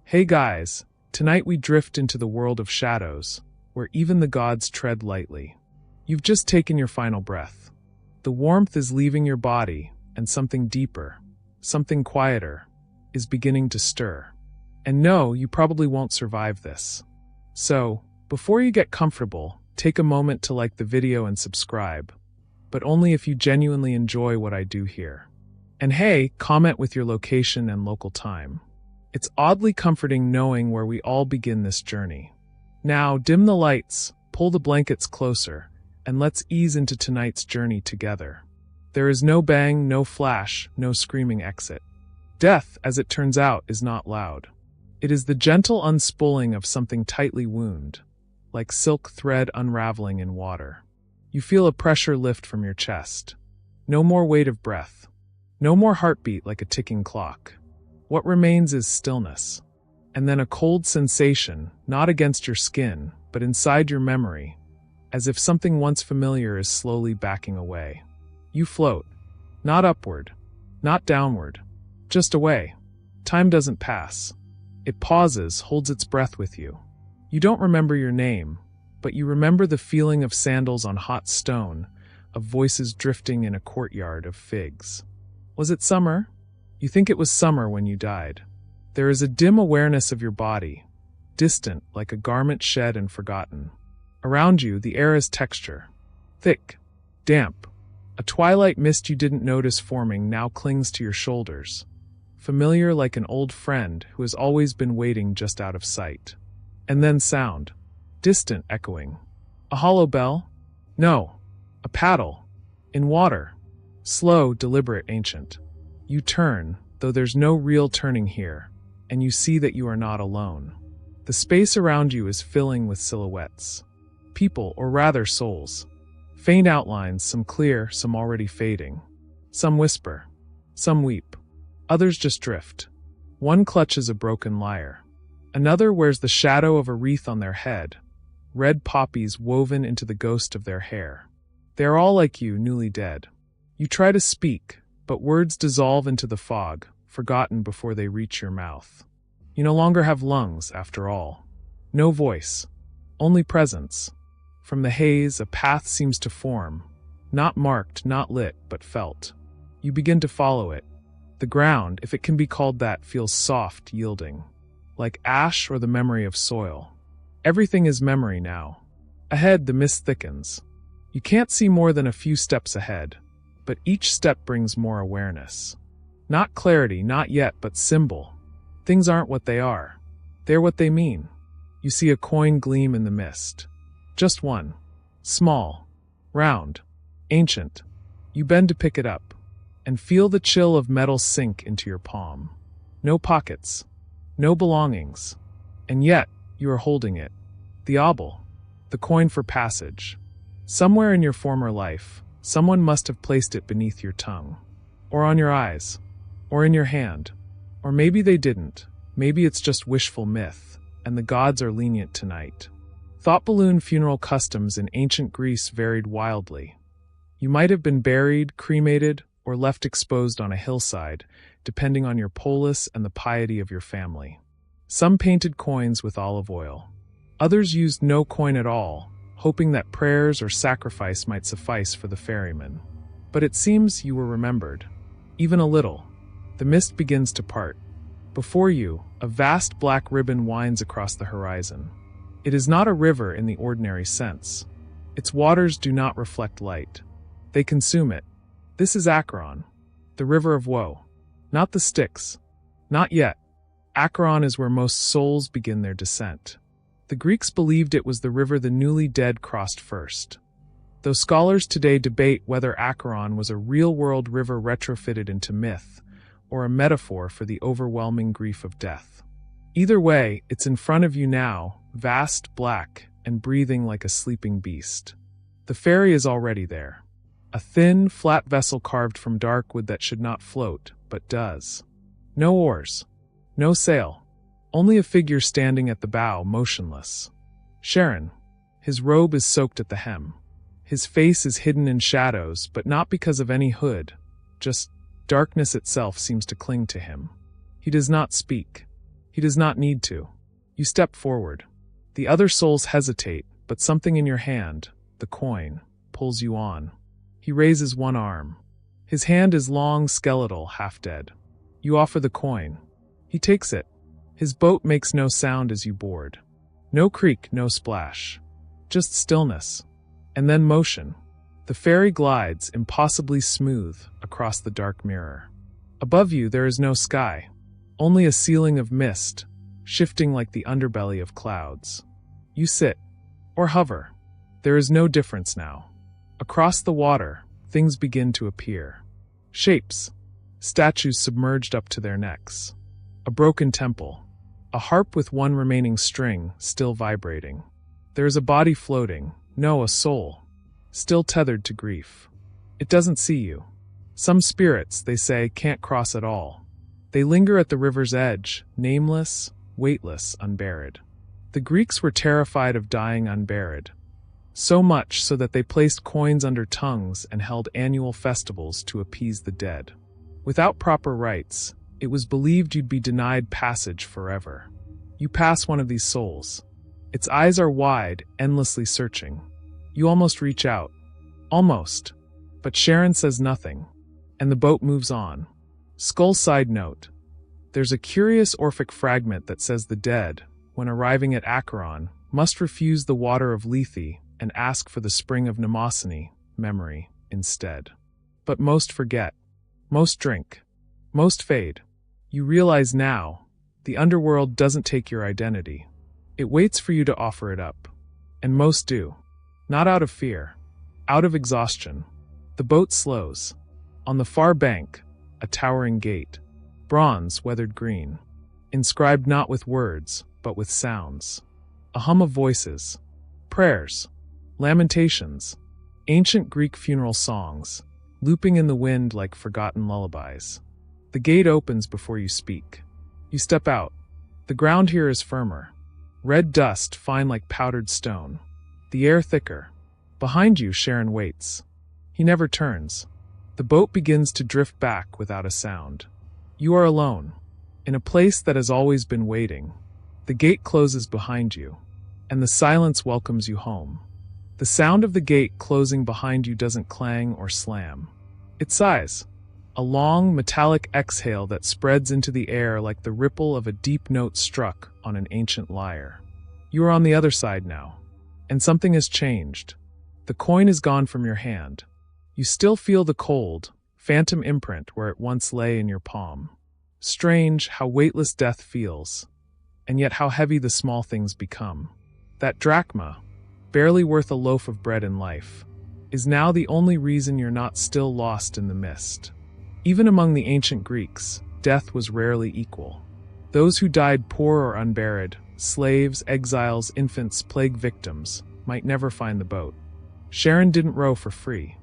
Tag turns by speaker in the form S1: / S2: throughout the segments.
S1: Hey guys, tonight we drift into the world of shadows, where even the gods tread lightly. You've just taken your final breath. The warmth is leaving your body, and something deeper, something quieter, is beginning to stir. And no, you probably won't survive this. So, before you get comfortable, take a moment to like the video and subscribe, but only if you genuinely enjoy what I do here. And hey, comment with your location and local time. It's oddly comforting knowing where we all begin this journey. Now, dim the lights, pull the blankets closer, and let's ease into tonight's journey together. There is no bang, no flash, no screaming exit. Death, as it turns out, is not loud. It is the gentle unspooling of something tightly wound, like silk thread unraveling in water. You feel a pressure lift from your chest. No more weight of breath. No more heartbeat like a ticking clock. What remains is stillness. And then a cold sensation, not against your skin, but inside your memory, as if something once familiar is slowly backing away. You float. Not upward. Not downward. Just away. Time doesn't pass. It pauses, holds its breath with you. You don't remember your name, but you remember the feeling of sandals on hot stone, of voices drifting in a courtyard of figs. Was it summer? You think it was summer when you died. There is a dim awareness of your body, distant like a garment shed and forgotten. Around you, the air is texture. Thick, damp. A twilight mist you didn't notice forming now clings to your shoulders. Familiar like an old friend who has always been waiting just out of sight. And then sound. Distant echoing. A hollow bell? No. A paddle. In water. Slow, deliberate, ancient. You turn, though there's no real turning here, and you see that you are not alone. The space around you is filling with silhouettes. People, or rather souls. Faint outlines, some clear, some already fading. Some whisper. Some weep. Others just drift. One clutches a broken lyre. Another wears the shadow of a wreath on their head, red poppies woven into the ghost of their hair. They are all like you, newly dead. You try to speak, but words dissolve into the fog, forgotten before they reach your mouth. You no longer have lungs, after all. No voice. Only presence. From the haze, a path seems to form. Not marked, not lit, but felt. You begin to follow it. The ground, if it can be called that, feels soft, yielding. Like ash or the memory of soil. Everything is memory now. Ahead, the mist thickens. You can't see more than a few steps ahead. But each step brings more awareness. Not clarity, not yet, but symbol. Things aren't what they are. They're what they mean. You see a coin gleam in the mist. Just one. Small. Round. Ancient. You bend to pick it up, and feel the chill of metal sink into your palm. No pockets. No belongings. And yet, you are holding it. The obol. The coin for passage. Somewhere in your former life, someone must have placed it beneath your tongue, or on your eyes, or in your hand. Or maybe they didn't. Maybe it's just wishful myth, and the gods are lenient tonight. Thought balloon funeral customs in ancient Greece varied wildly. You might have been buried, cremated, or left exposed on a hillside, depending on your polis and the piety of your family. Some painted coins with olive oil. Others used no coin at all, hoping that prayers or sacrifice might suffice for the ferryman. But it seems you were remembered. Even a little. The mist begins to part. Before you, a vast black ribbon winds across the horizon. It is not a river in the ordinary sense. Its waters do not reflect light. They consume it. This is Acheron, the river of woe. Not the Styx. Not yet. Acheron is where most souls begin their descent. The Greeks believed it was the river the newly dead crossed first. Though scholars today debate whether Acheron was a real-world river retrofitted into myth, or a metaphor for the overwhelming grief of death. Either way, it's in front of you now, vast, black, and breathing like a sleeping beast. The ferry is already there. A thin, flat vessel carved from dark wood that should not float, but does. No oars. No sail. Only a figure standing at the bow, motionless. Charon. His robe is soaked at the hem. His face is hidden in shadows, but not because of any hood. Just darkness itself seems to cling to him. He does not speak. He does not need to. You step forward. The other souls hesitate, but something in your hand, the coin, pulls you on. He raises one arm. His hand is long, skeletal, half dead. You offer the coin. He takes it. His boat makes no sound as you board. No creak, no splash. Just stillness. And then motion. The ferry glides, impossibly smooth, across the dark mirror. Above you there is no sky. Only a ceiling of mist, shifting like the underbelly of clouds. You sit. Or hover. There is no difference now. Across the water, things begin to appear. Shapes. Statues submerged up to their necks. A broken temple. A harp with one remaining string, still vibrating. There is a body floating, no, a soul, still tethered to grief. It doesn't see you. Some spirits, they say, can't cross at all. They linger at the river's edge, nameless, weightless, unburied. The Greeks were terrified of dying unburied. So much so that they placed coins under tongues and held annual festivals to appease the dead. Without proper rites, it was believed you'd be denied passage forever. You pass one of these souls. Its eyes are wide, endlessly searching. You almost reach out. Almost. But Sharon says nothing, and the boat moves on. Skull side note. There's a curious Orphic fragment that says the dead, when arriving at Acheron, must refuse the water of Lethe and ask for the spring of Mnemosyne, memory, instead. But most forget. Most drink. Most fade. You realize now, the underworld doesn't take your identity. It waits for you to offer it up. And most do. Not out of fear. Out of exhaustion. The boat slows. On the far bank, a towering gate. Bronze, weathered green. Inscribed not with words, but with sounds. A hum of voices. Prayers. Lamentations. Ancient Greek funeral songs, looping in the wind like forgotten lullabies. The gate opens before you speak. You step out. The ground here is firmer. Red dust, fine like powdered stone. The air thicker. Behind you, Sharon waits. He never turns. The boat begins to drift back without a sound. You are alone, in a place that has always been waiting. The gate closes behind you, and the silence welcomes you home. The sound of the gate closing behind you doesn't clang or slam. It sighs, a long, metallic exhale that spreads into the air like the ripple of a deep note struck on an ancient lyre. You are on the other side now, and something has changed. The coin is gone from your hand. You still feel the cold, phantom imprint where it once lay in your palm. Strange how weightless death feels, and yet how heavy the small things become. That drachma, barely worth a loaf of bread in life, is now the only reason you're not still lost in the mist. Even among the ancient Greeks, death was rarely equal. Those who died poor or unburied, slaves, exiles, infants, plague victims, might never find the boat. Sharon didn't row for free.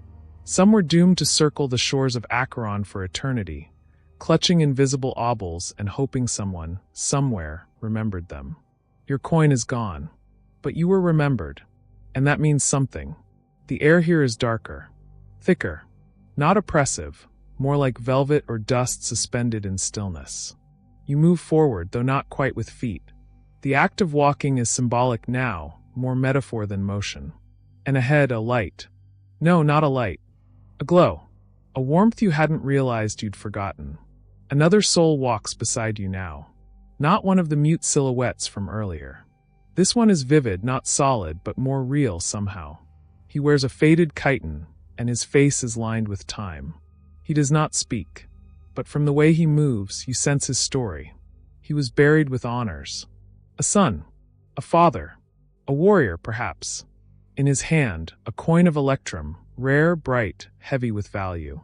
S1: Some were doomed to circle the shores of Acheron for eternity, clutching invisible obels and hoping someone, somewhere, remembered them. Your coin is gone, but you were remembered, and that means something. The air here is darker, thicker, not oppressive, more like velvet or dust suspended in stillness. You move forward, though not quite with feet. The act of walking is symbolic now, more metaphor than motion. And ahead, a light. No, not a light. A glow. A warmth you hadn't realized you'd forgotten. Another soul walks beside you now. Not one of the mute silhouettes from earlier. This one is vivid, not solid, but more real somehow. He wears a faded chiton, and his face is lined with time. He does not speak, but from the way he moves, you sense his story. He was buried with honors. A son, a father, a warrior, perhaps. In his hand, a coin of electrum, rare, bright, heavy with value.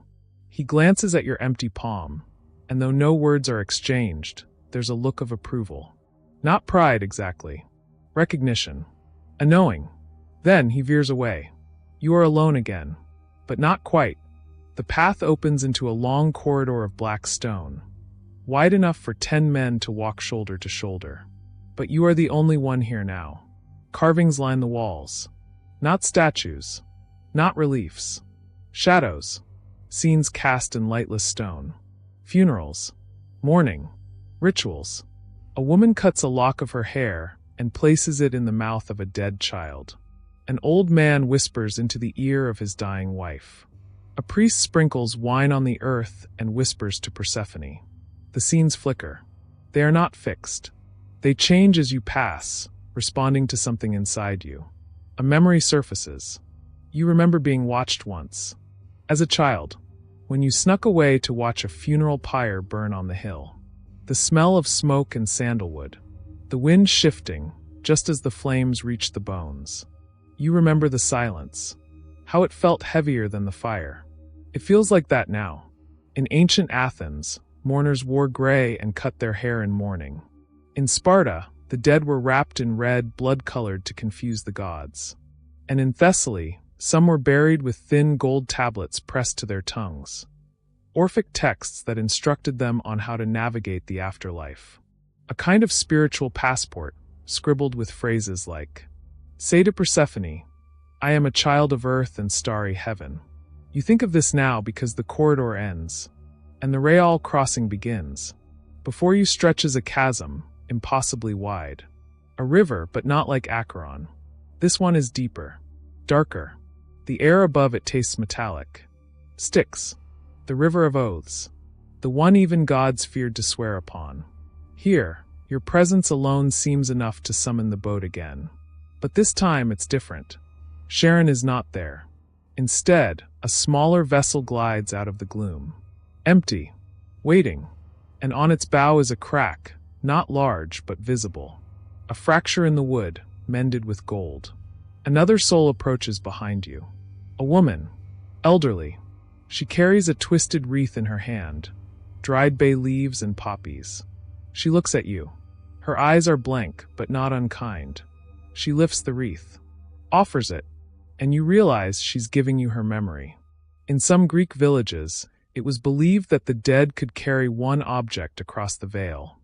S1: He glances at your empty palm, and though no words are exchanged, there's a look of approval. Not pride exactly. Recognition. A knowing. Then he veers away. You are alone again. But not quite. The path opens into a long corridor of black stone, wide enough for 10 men to walk shoulder to shoulder. But you are the only one here now. Carvings line the walls. Not statues. Not reliefs. Shadows. Scenes cast in lightless stone. Funerals. Mourning. Rituals. A woman cuts a lock of her hair and places it in the mouth of a dead child. An old man whispers into the ear of his dying wife. A priest sprinkles wine on the earth and whispers to Persephone. The scenes flicker. They are not fixed. They change as you pass, responding to something inside you. A memory surfaces. You remember being watched once. As a child, when you snuck away to watch a funeral pyre burn on the hill. The smell of smoke and sandalwood. The wind shifting, just as the flames reached the bones. You remember the silence. How it felt heavier than the fire. It feels like that now. In ancient Athens, mourners wore gray and cut their hair in mourning. In Sparta, the dead were wrapped in red, blood-colored to confuse the gods. And in Thessaly, some were buried with thin gold tablets pressed to their tongues. Orphic texts that instructed them on how to navigate the afterlife. A kind of spiritual passport, scribbled with phrases like, "Say to Persephone, I am a child of earth and starry heaven." You think of this now because the corridor ends, and the Real crossing begins. Before you stretches a chasm, impossibly wide. A river, but not like Acheron. This one is deeper, darker. The air above it tastes metallic. Styx, the river of oaths, the one even gods feared to swear upon. Here, your presence alone seems enough to summon the boat again. But this time it's different. Charon is not there. Instead, a smaller vessel glides out of the gloom. Empty, waiting, and on its bow is a crack, not large but visible. A fracture in the wood, mended with gold. Another soul approaches behind you. A woman, elderly. She carries a twisted wreath in her hand, dried bay leaves and poppies. She looks at you. Her eyes are blank, but not unkind. She lifts the wreath, offers it, and you realize she's giving you her memory. In some Greek villages, it was believed that the dead could carry one object across the veil,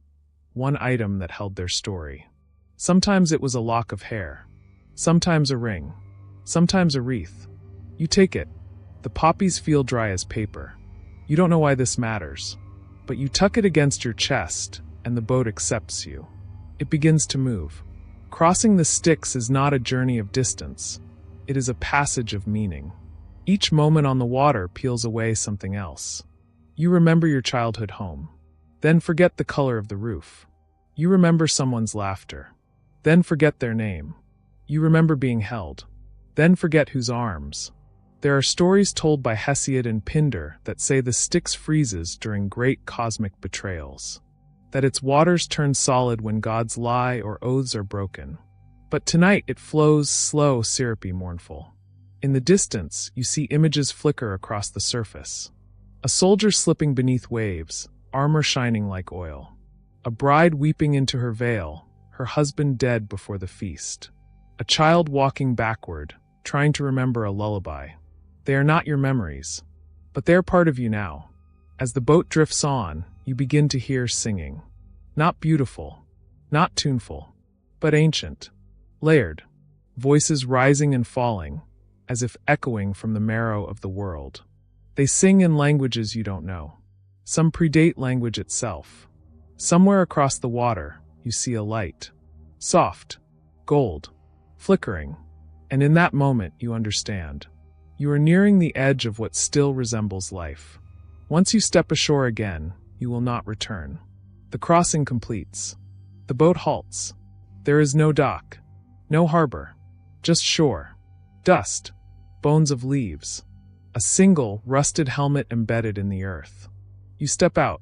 S1: one item that held their story. Sometimes it was a lock of hair, sometimes a ring, sometimes a wreath. You take it. The poppies feel dry as paper. You don't know why this matters, but you tuck it against your chest, and the boat accepts you. It begins to move. Crossing the Styx is not a journey of distance. It is a passage of meaning. Each moment on the water peels away something else. You remember your childhood home. Then forget the color of the roof. You remember someone's laughter. Then forget their name. You remember being held. Then forget whose arms. There are stories told by Hesiod and Pindar that say the Styx freezes during great cosmic betrayals. That its waters turn solid when gods lie or oaths are broken. But tonight it flows slow, syrupy, mournful. In the distance, you see images flicker across the surface. A soldier slipping beneath waves, armor shining like oil. A bride weeping into her veil, her husband dead before the feast. A child walking backward, trying to remember a lullaby. They are not your memories, but they are part of you now. As the boat drifts on, you begin to hear singing. Not beautiful, not tuneful, but ancient, layered, voices rising and falling, as if echoing from the marrow of the world. They sing in languages you don't know. Some predate language itself. Somewhere across the water, you see a light. Soft, gold, flickering, and in that moment you understand. You are nearing the edge of what still resembles life. Once you step ashore again, you will not return. The crossing completes. The boat halts. There is no dock, no harbor, just shore, dust, bones of leaves, a single rusted helmet embedded in the earth. You step out.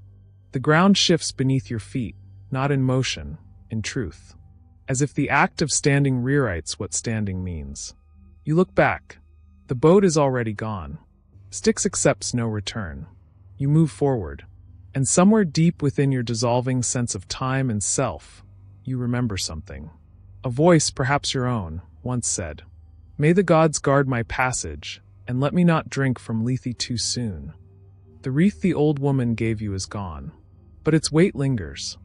S1: The ground shifts beneath your feet, not in motion, in truth, as if the act of standing rewrites what standing means. You look back. The boat is already gone. Styx accepts no return. You move forward, and somewhere deep within your dissolving sense of time and self, you remember something. A voice, perhaps your own, once said, "May the gods guard my passage, and let me not drink from Lethe too soon." The wreath the old woman gave you is gone, but its weight lingers.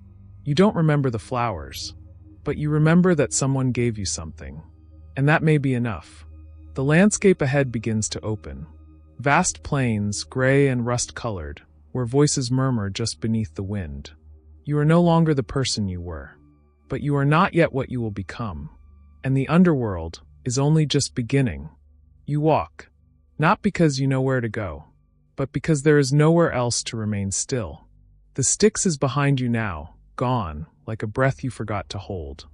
S1: You don't remember the flowers, but you remember that someone gave you something, and that may be enough. The landscape ahead begins to open. Vast plains, gray and rust-colored, where voices murmur just beneath the wind. You are no longer the person you were, but you are not yet what you will become. And the underworld is only just beginning. You walk, not because you know where to go, but because there is nowhere else to remain still. The Styx is behind you now, gone, like a breath you forgot to hold.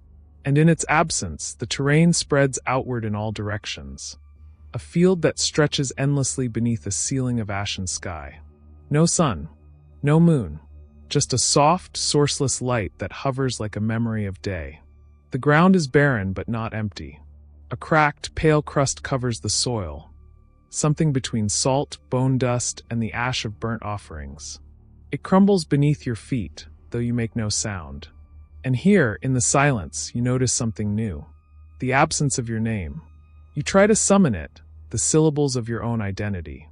S1: And in its absence, the terrain spreads outward in all directions. A field that stretches endlessly beneath a ceiling of ashen sky. No sun, no moon, just a soft, sourceless light that hovers like a memory of day. The ground is barren but not empty. A cracked, pale crust covers the soil, something between salt, bone dust, and the ash of burnt offerings. It crumbles beneath your feet, though you make no sound. And here, in the silence, you notice something new. The absence of your name. You try to summon it, the syllables of your own identity.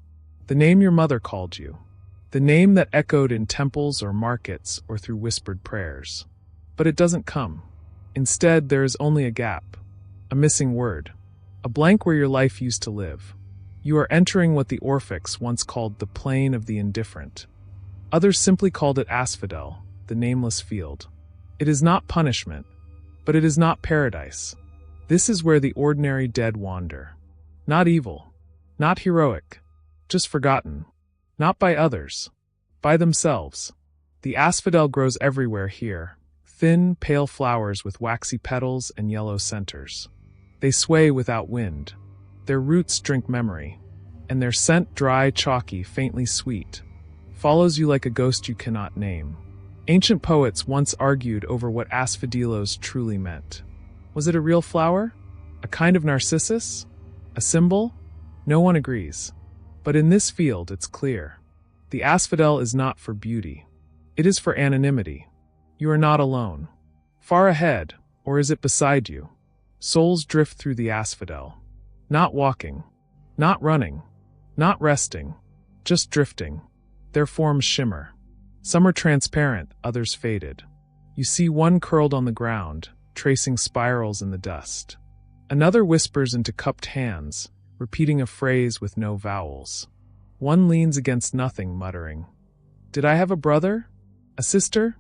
S1: The name your mother called you. The name that echoed in temples or markets or through whispered prayers. But it doesn't come. Instead, there is only a gap. A missing word. A blank where your life used to live. You are entering what the Orphics once called the plane of the indifferent. Others simply called it asphodel, the nameless field. It is not punishment, but it is not paradise. This is where the ordinary dead wander. Not evil, not heroic, just forgotten. Not by others, by themselves. The asphodel grows everywhere here, thin, pale flowers with waxy petals and yellow centers. They sway without wind. Their roots drink memory, and their scent, dry, chalky, faintly sweet, follows you like a ghost you cannot name. Ancient poets once argued over what asphodelos truly meant. Was it a real flower? A kind of narcissus? A symbol? No one agrees. But in this field, it's clear. The asphodel is not for beauty. It is for anonymity. You are not alone. Far ahead, or is it beside you? Souls drift through the asphodel. Not walking, not running, not resting, just drifting. Their forms shimmer. Some are transparent, others faded. You see one curled on the ground, tracing spirals in the dust. Another whispers into cupped hands, repeating a phrase with no vowels. One leans against nothing, muttering, "Did I have a brother? A sister?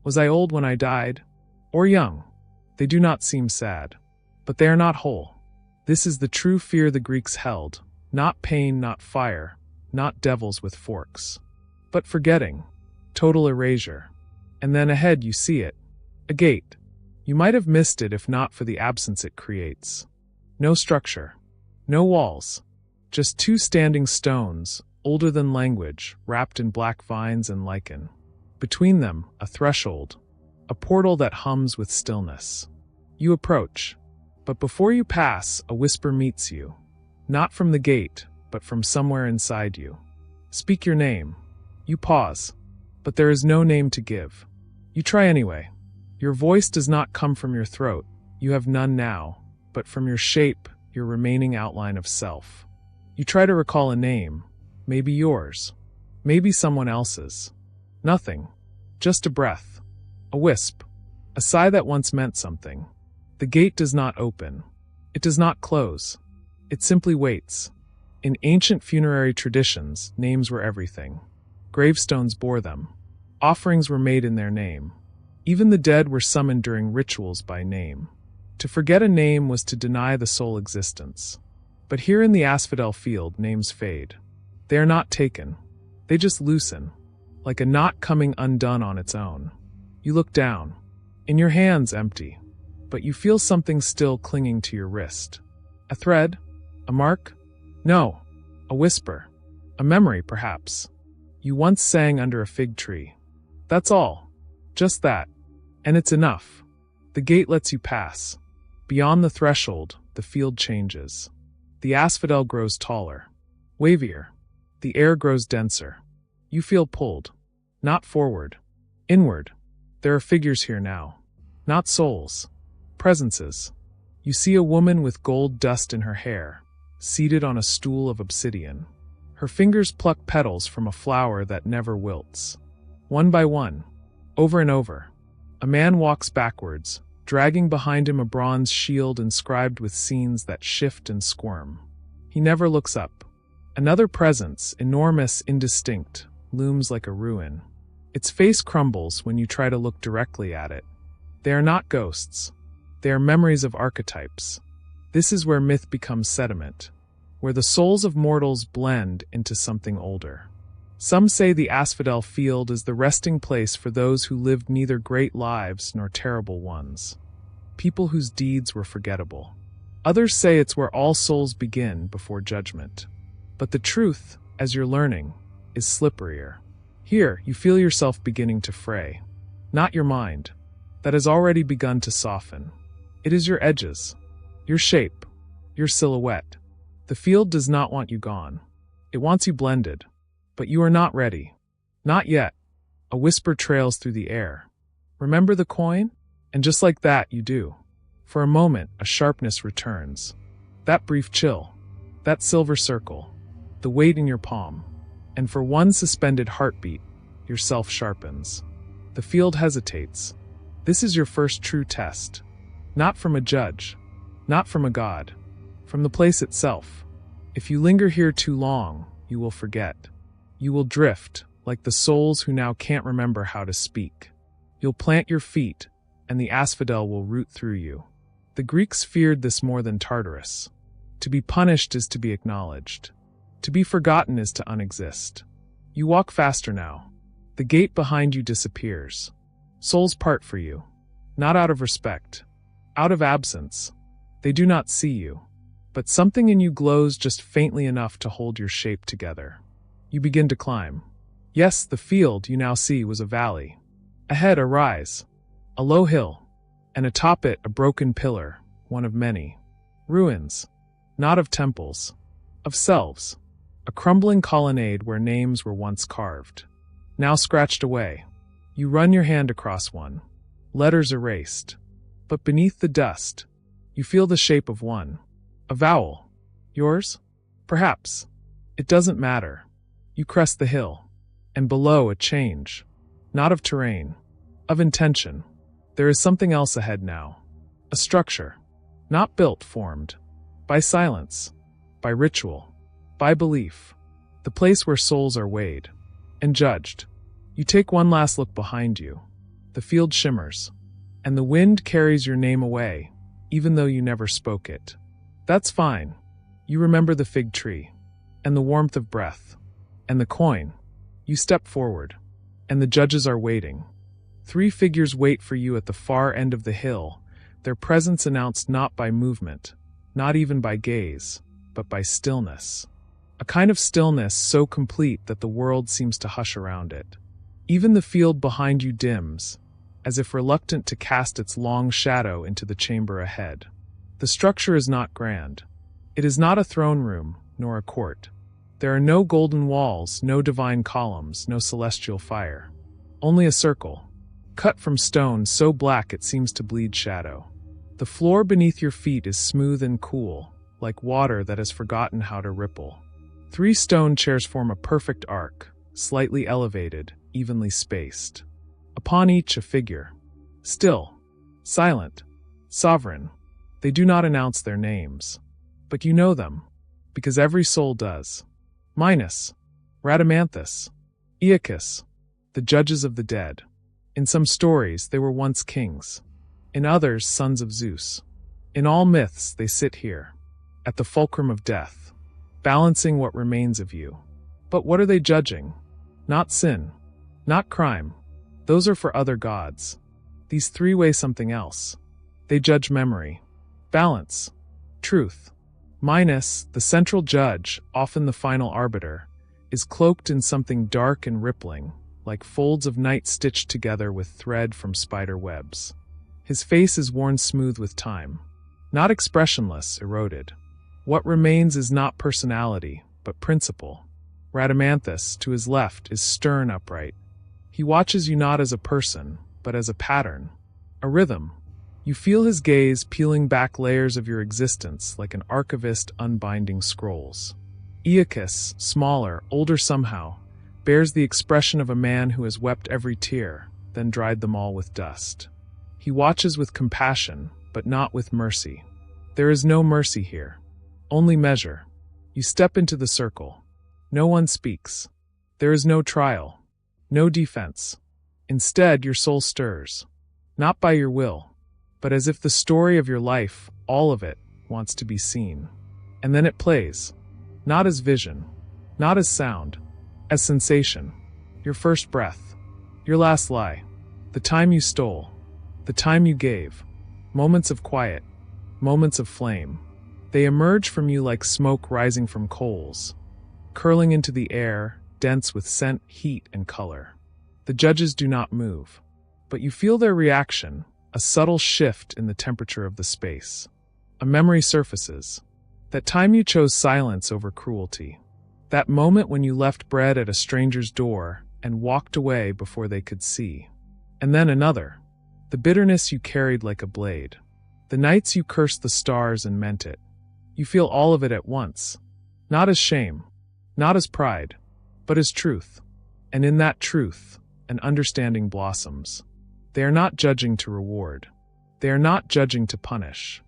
S1: Was I old when I died? Or young?" They do not seem sad, but they are not whole. This is the true fear the Greeks held, not pain, not fire, not devils with forks, but forgetting, total erasure. And then ahead you see it, a gate. You might have missed it if not for the absence it creates. No structure. No walls, just two standing stones, older than language, wrapped in black vines and lichen. Between them, a threshold, a portal that hums with stillness. You approach, but before you pass, a whisper meets you. Not from the gate, but from somewhere inside you. Speak your name. You pause, but there is no name to give. You try anyway. Your voice does not come from your throat, you have none now, but from your shape, your remaining outline of self. You try to recall a name, maybe yours, maybe someone else's. Nothing, just a breath, a wisp, a sigh that once meant something. The gate does not open. It does not close. It simply waits. In ancient funerary traditions, names were everything. Gravestones bore them. Offerings were made in their name. Even the dead were summoned during rituals by name. To forget a name was to deny the soul existence. But here in the asphodel field, names fade. They are not taken. They just loosen, like a knot coming undone on its own. You look down. In your hands, empty. But you feel something still clinging to your wrist. A thread? A mark? No. A whisper. A memory, perhaps. You once sang under a fig tree. That's all. Just that. And it's enough. The gate lets you pass. Beyond the threshold, the field changes. The asphodel grows taller, wavier. The air grows denser. You feel pulled. Not forward. Inward. There are figures here now. Not souls. Presences. You see a woman with gold dust in her hair, seated on a stool of obsidian. Her fingers pluck petals from a flower that never wilts. One by one. Over and over. A man walks backwards, dragging behind him a bronze shield inscribed with scenes that shift and squirm. He never looks up. Another presence, enormous, indistinct, looms like a ruin. Its face crumbles when you try to look directly at it. They are not ghosts. They are memories of archetypes. This is where myth becomes sediment, where the souls of mortals blend into something older. Some say the asphodel field is the resting place for those who lived neither great lives nor terrible ones, people whose deeds were forgettable. Others say it's where all souls begin before judgment. But the truth, as you're learning, is slipperier. Here, you feel yourself beginning to fray. Not your mind, that has already begun to soften. It is your edges, your shape, your silhouette. The field does not want you gone. It wants you blended. But you are not ready. Not yet. A whisper trails through the air. Remember the coin? And just like that, you do. For a moment, a sharpness returns. That brief chill. That silver circle. The weight in your palm. And for one suspended heartbeat, your self sharpens. The field hesitates. This is your first true test. Not from a judge. Not from a god. From the place itself. If you linger here too long, you will forget. You will drift, like the souls who now can't remember how to speak. You'll plant your feet, and the asphodel will root through you. The Greeks feared this more than Tartarus. To be punished is to be acknowledged. To be forgotten is to unexist. You walk faster now. The gate behind you disappears. Souls part for you. Not out of respect. Out of absence. They do not see you. But something in you glows just faintly enough to hold your shape together. You begin to climb. Yes, the field you now see was a valley. Ahead, a rise. A low hill. And atop it, a broken pillar, one of many. Ruins. Not of temples. Of selves. A crumbling colonnade where names were once carved. Now scratched away. You run your hand across one. Letters erased. But beneath the dust, you feel the shape of one. A vowel. Yours? Perhaps. It doesn't matter. You crest the hill. And below, a change. Not of terrain. Of intention. There is something else ahead now. A structure. Not built, formed. By silence. By ritual. By belief. The place where souls are weighed. And judged. You take one last look behind you. The field shimmers. And the wind carries your name away, even though you never spoke it. That's fine. You remember the fig tree. And the warmth of breath. And the coin. You step forward. And the judges are waiting. 3 figures wait for you at the far end of the hill, their presence announced not by movement, not even by gaze, but by stillness. A kind of stillness so complete that the world seems to hush around it. Even the field behind you dims, as if reluctant to cast its long shadow into the chamber ahead. The structure is not grand. It is not a throne room, nor a court. There are no golden walls, no divine columns, no celestial fire. Only a circle, cut from stone so black it seems to bleed shadow. The floor beneath your feet is smooth and cool, like water that has forgotten how to ripple. 3 stone chairs form a perfect arc, slightly elevated, evenly spaced. Upon each a figure. Still, silent, sovereign. They do not announce their names. But you know them, because every soul does. Minos, Rhadamanthus, Aeacus, the judges of the dead. In some stories, they were once kings. In others, sons of Zeus. In all myths, they sit here, at the fulcrum of death, balancing what remains of you. But what are they judging? Not sin, not crime. Those are for other gods. These 3 weigh something else. They judge memory, balance, truth. Minos, the central judge, often the final arbiter, is cloaked in something dark and rippling, like folds of night stitched together with thread from spider webs. His face is worn smooth with time, not expressionless, eroded. What remains is not personality, but principle. Rhadamanthus, to his left, is stern upright. He watches you not as a person, but as a pattern, a rhythm. You feel his gaze peeling back layers of your existence like an archivist unbinding scrolls. Aeacus, smaller, older somehow, bears the expression of a man who has wept every tear, then dried them all with dust. He watches with compassion, but not with mercy. There is no mercy here. Only measure. You step into the circle. No one speaks. There is no trial. No defense. Instead, your soul stirs. Not by your will, but as if the story of your life, all of it, wants to be seen. And then it plays. Not as vision. Not as sound. As sensation. Your first breath. Your last lie. The time you stole. The time you gave. Moments of quiet. Moments of flame. They emerge from you like smoke rising from coals, curling into the air, dense with scent, heat, and color. The judges do not move, but you feel their reaction, a subtle shift in the temperature of the space. A memory surfaces. That time you chose silence over cruelty. That moment when you left bread at a stranger's door and walked away before they could see. And then another. The bitterness you carried like a blade. The nights you cursed the stars and meant it. You feel all of it at once. Not as shame. Not as pride. But as truth. And in that truth, an understanding blossoms. They are not judging to reward. They are not judging to punish.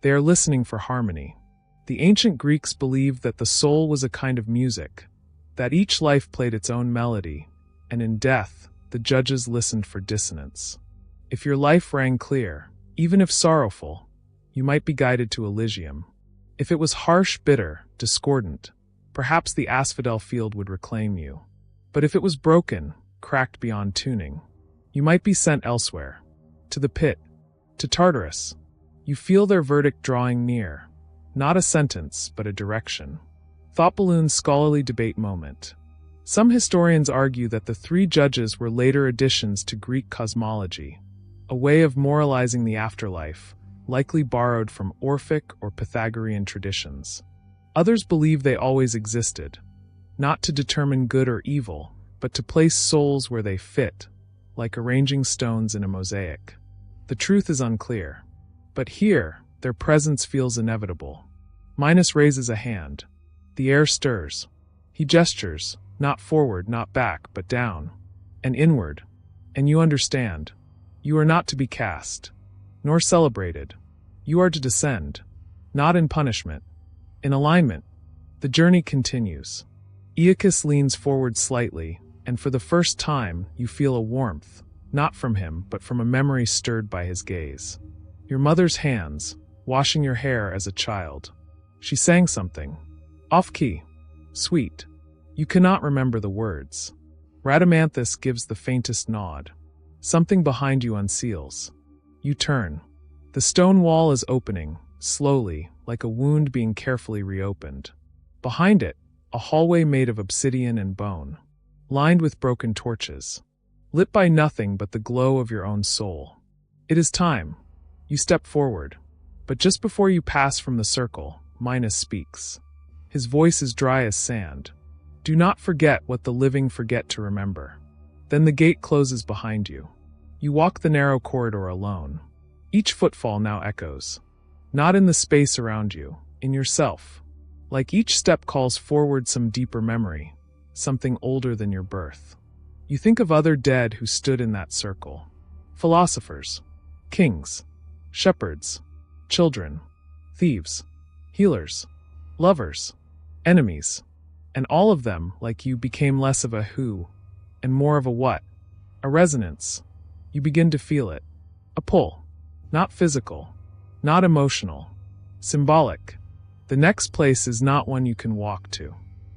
S1: They are listening for harmony. The ancient Greeks believed that the soul was a kind of music, that each life played its own melody, and in death, the judges listened for dissonance. If your life rang clear, even if sorrowful, you might be guided to Elysium. If it was harsh, bitter, discordant, perhaps the asphodel field would reclaim you. But if it was broken, cracked beyond tuning, you might be sent elsewhere. To the pit. To Tartarus. You feel their verdict drawing near. Not a sentence, but a direction. Thought Balloon's scholarly debate moment. Some historians argue that the three judges were later additions to Greek cosmology, a way of moralizing the afterlife, likely borrowed from Orphic or Pythagorean traditions. Others believe they always existed, not to determine good or evil, but to place souls where they fit, like arranging stones in a mosaic. The truth is unclear. But here, their presence feels inevitable. Minos raises a hand. The air stirs. He gestures, not forward, not back, but down, and inward. And you understand. You are not to be cast, nor celebrated. You are to descend, not in punishment, in alignment. The journey continues. Aeacus leans forward slightly, and for the first time, you feel a warmth, not from him, but from a memory stirred by his gaze. Your mother's hands, washing your hair as a child. She sang something. Off-key. Sweet. You cannot remember the words. Rhadamanthus gives the faintest nod. Something behind you unseals. You turn. The stone wall is opening, slowly, like a wound being carefully reopened. Behind it, a hallway made of obsidian and bone, lined with broken torches, lit by nothing but the glow of your own soul. It is time. You step forward, but just before you pass from the circle, Minos speaks. His voice is dry as sand. Do not forget what the living forget to remember. Then the gate closes behind you. You walk the narrow corridor alone. Each footfall now echoes. Not in the space around you, in yourself. Like each step calls forward some deeper memory, something older than your birth. You think of other dead who stood in that circle. Philosophers, kings, shepherds, children, thieves, healers, lovers, enemies. And all of them, like you, became less of a who and more of a what. A resonance. You begin to feel it. A pull. Not physical. Not emotional. Symbolic. The next place is not one you can walk to.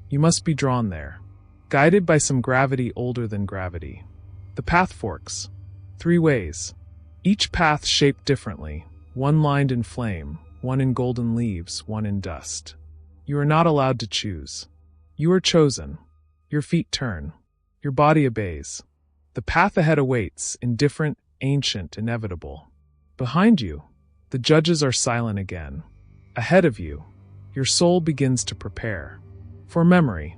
S1: You must be drawn there. Guided by some gravity older than gravity. The path forks. 3 ways. Each path shaped differently. One lined in flame, one in golden leaves, one in dust. You are not allowed to choose. You are chosen. Your feet turn. Your body obeys. The path ahead awaits, indifferent, ancient, inevitable. Behind you, the judges are silent again. Ahead of you, your soul begins to prepare. For memory,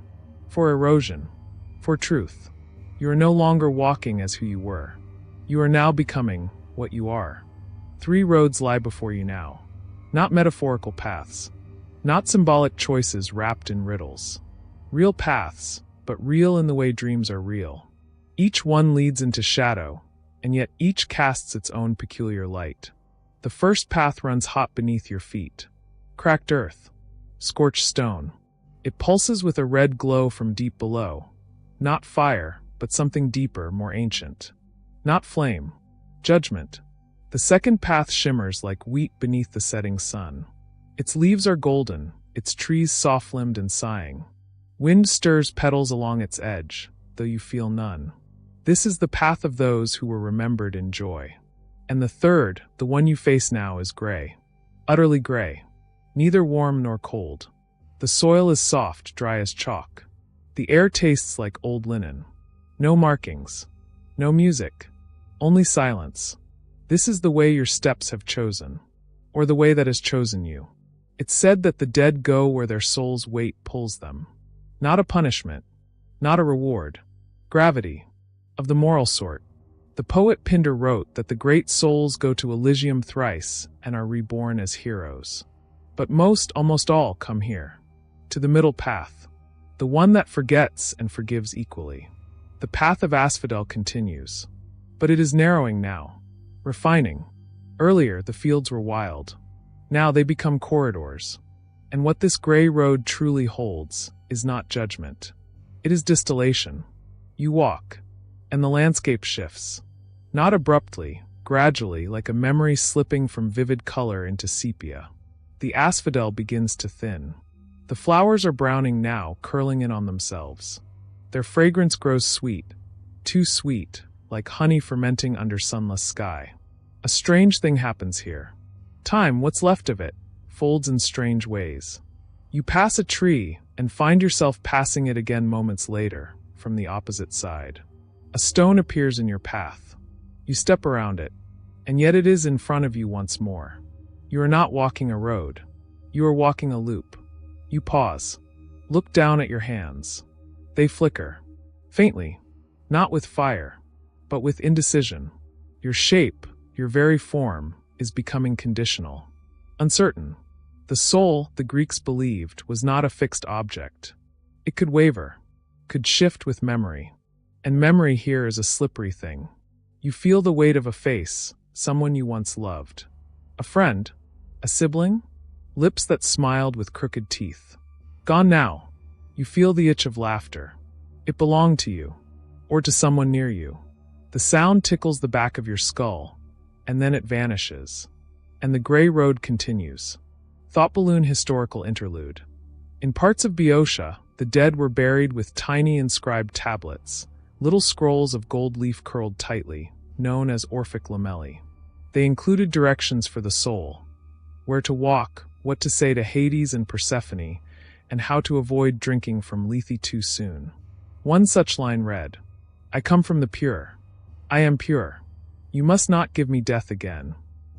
S1: for erosion, for truth. You are no longer walking as who you were. You are now becoming what you are. 3 roads lie before you now. Not metaphorical paths. Not symbolic choices wrapped in riddles. Real paths, but real in the way dreams are real. Each one leads into shadow, and yet each casts its own peculiar light. The first path runs hot beneath your feet. Cracked earth. Scorched stone. It pulses with a red glow from deep below. Not fire, but something deeper, more ancient. Not flame. Judgment. The second path shimmers like wheat beneath the setting sun. Its leaves are golden, its trees soft-limbed and sighing. Wind stirs petals along its edge, though you feel none. This is the path of those who were remembered in joy. And the third, the one you face now, is gray. Utterly gray. Neither warm nor cold. The soil is soft, dry as chalk. The air tastes like old linen. No markings. No music. Only silence. This is the way your steps have chosen. Or the way that has chosen you. It's said that the dead go where their soul's weight pulls them. Not a punishment. Not a reward. Gravity. Of the moral sort. The poet Pindar wrote that the great souls go to Elysium thrice and are reborn as heroes. But almost all, come here. To the middle path. The one that forgets and forgives equally. The path of asphodel continues. But it is narrowing now. Refining. Earlier, the fields were wild. Now they become corridors. And what this gray road truly holds is not judgment. It is distillation. You walk. And the landscape shifts. Not abruptly, gradually, like a memory slipping from vivid color into sepia. The asphodel begins to thin. The flowers are browning now, curling in on themselves. Their fragrance grows sweet. Too sweet, like honey fermenting under sunless sky. A strange thing happens here. Time, what's left of it, folds in strange ways. You pass a tree and find yourself passing it again moments later, from the opposite side. A stone appears in your path. You step around it, and yet it is in front of you once more. You are not walking a road. You are walking a loop. You pause. Look down at your hands. They flicker. Faintly. Not with fire, but with indecision. Your shape, your very form, is becoming conditional. Uncertain. The soul, the Greeks believed, was not a fixed object. It could waver, could shift with memory. And memory here is a slippery thing. You feel the weight of a face, someone you once loved. A friend, a sibling, lips that smiled with crooked teeth. Gone now. You feel the itch of laughter. It belonged to you, or to someone near you. The sound tickles the back of your skull, and then it vanishes. And the gray road continues. Thought balloon historical interlude. In parts of Boeotia, the dead were buried with tiny inscribed tablets, little scrolls of gold leaf curled tightly, known as Orphic lamellae. They included directions for the soul, where to walk, what to say to Hades and Persephone, and how to avoid drinking from Lethe too soon. One such line read, "I come from the pure. I am pure. You must not give me death again.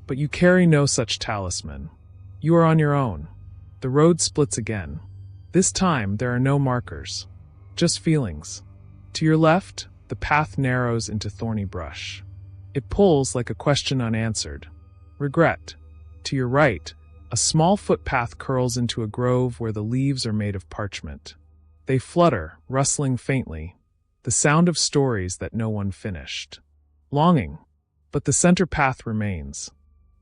S1: But you carry no such talisman. You are on your own." The road splits again. This time there are no markers, just feelings. To your left, the path narrows into thorny brush. It pulls like a question unanswered. Regret. To your right, a small footpath curls into a grove where the leaves are made of parchment. They flutter, rustling faintly, the sound of stories that no one finished. Longing. But the center path remains.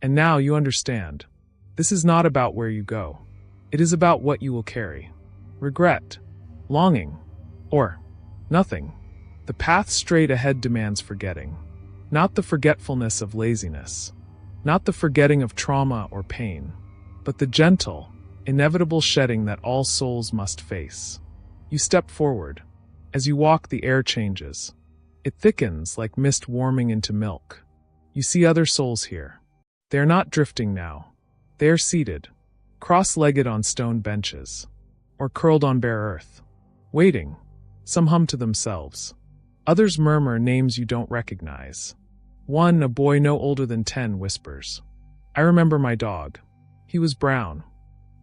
S1: And now you understand. This is not about where you go. It is about what you will carry. Regret. Longing. Or nothing. The path straight ahead demands forgetting. Not the forgetfulness of laziness. Not the forgetting of trauma or pain. But the gentle, inevitable shedding that all souls must face. You step forward. As you walk, the air changes. It thickens like mist warming into milk. You see other souls here. They are not drifting now. They are seated, cross-legged on stone benches, or curled on bare earth, waiting. Some hum to themselves. Others murmur names you don't recognize. One, a boy no older than 10, whispers, "I remember my dog. He was brown."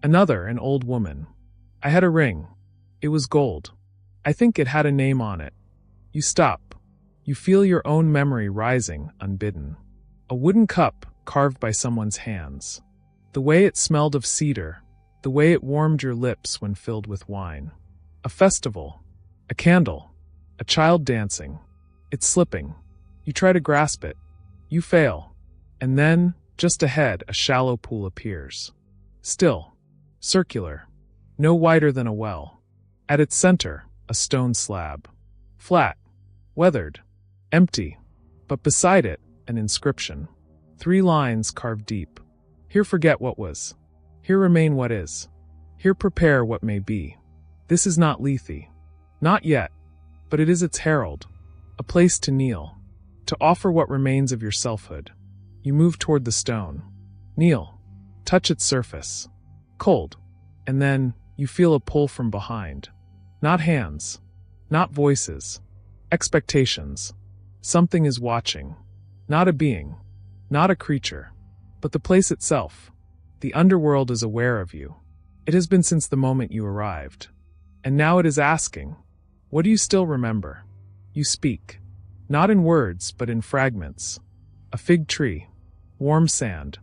S1: Another, an old woman, "I had a ring. It was gold. I think it had a name on it." You stop. You feel your own memory rising, unbidden. A wooden cup, carved by someone's hands. The way it smelled of cedar, the way it warmed your lips when filled with wine. A festival, a candle, a child dancing. It's slipping. You try to grasp it. You fail. And then, just ahead, a shallow pool appears. Still, circular, no wider than a well. At its center, a stone slab. Flat, weathered, empty, but beside it, an inscription. 3 lines carved deep. Here forget what was. Here remain what is. Here prepare what may be. This is not Lethe. Not yet, but it is its herald. A place to kneel. To offer what remains of your selfhood. You move toward the stone. Kneel. Touch its surface. Cold. And then, you feel a pull from behind. Not hands. Not voices. Expectations. Something is watching. Not a being. Not a creature. But the place itself. The underworld is aware of you. It has been since the moment you arrived. And now it is asking, what do you still remember? You speak. Not in words, but in fragments. A fig tree. Warm sand.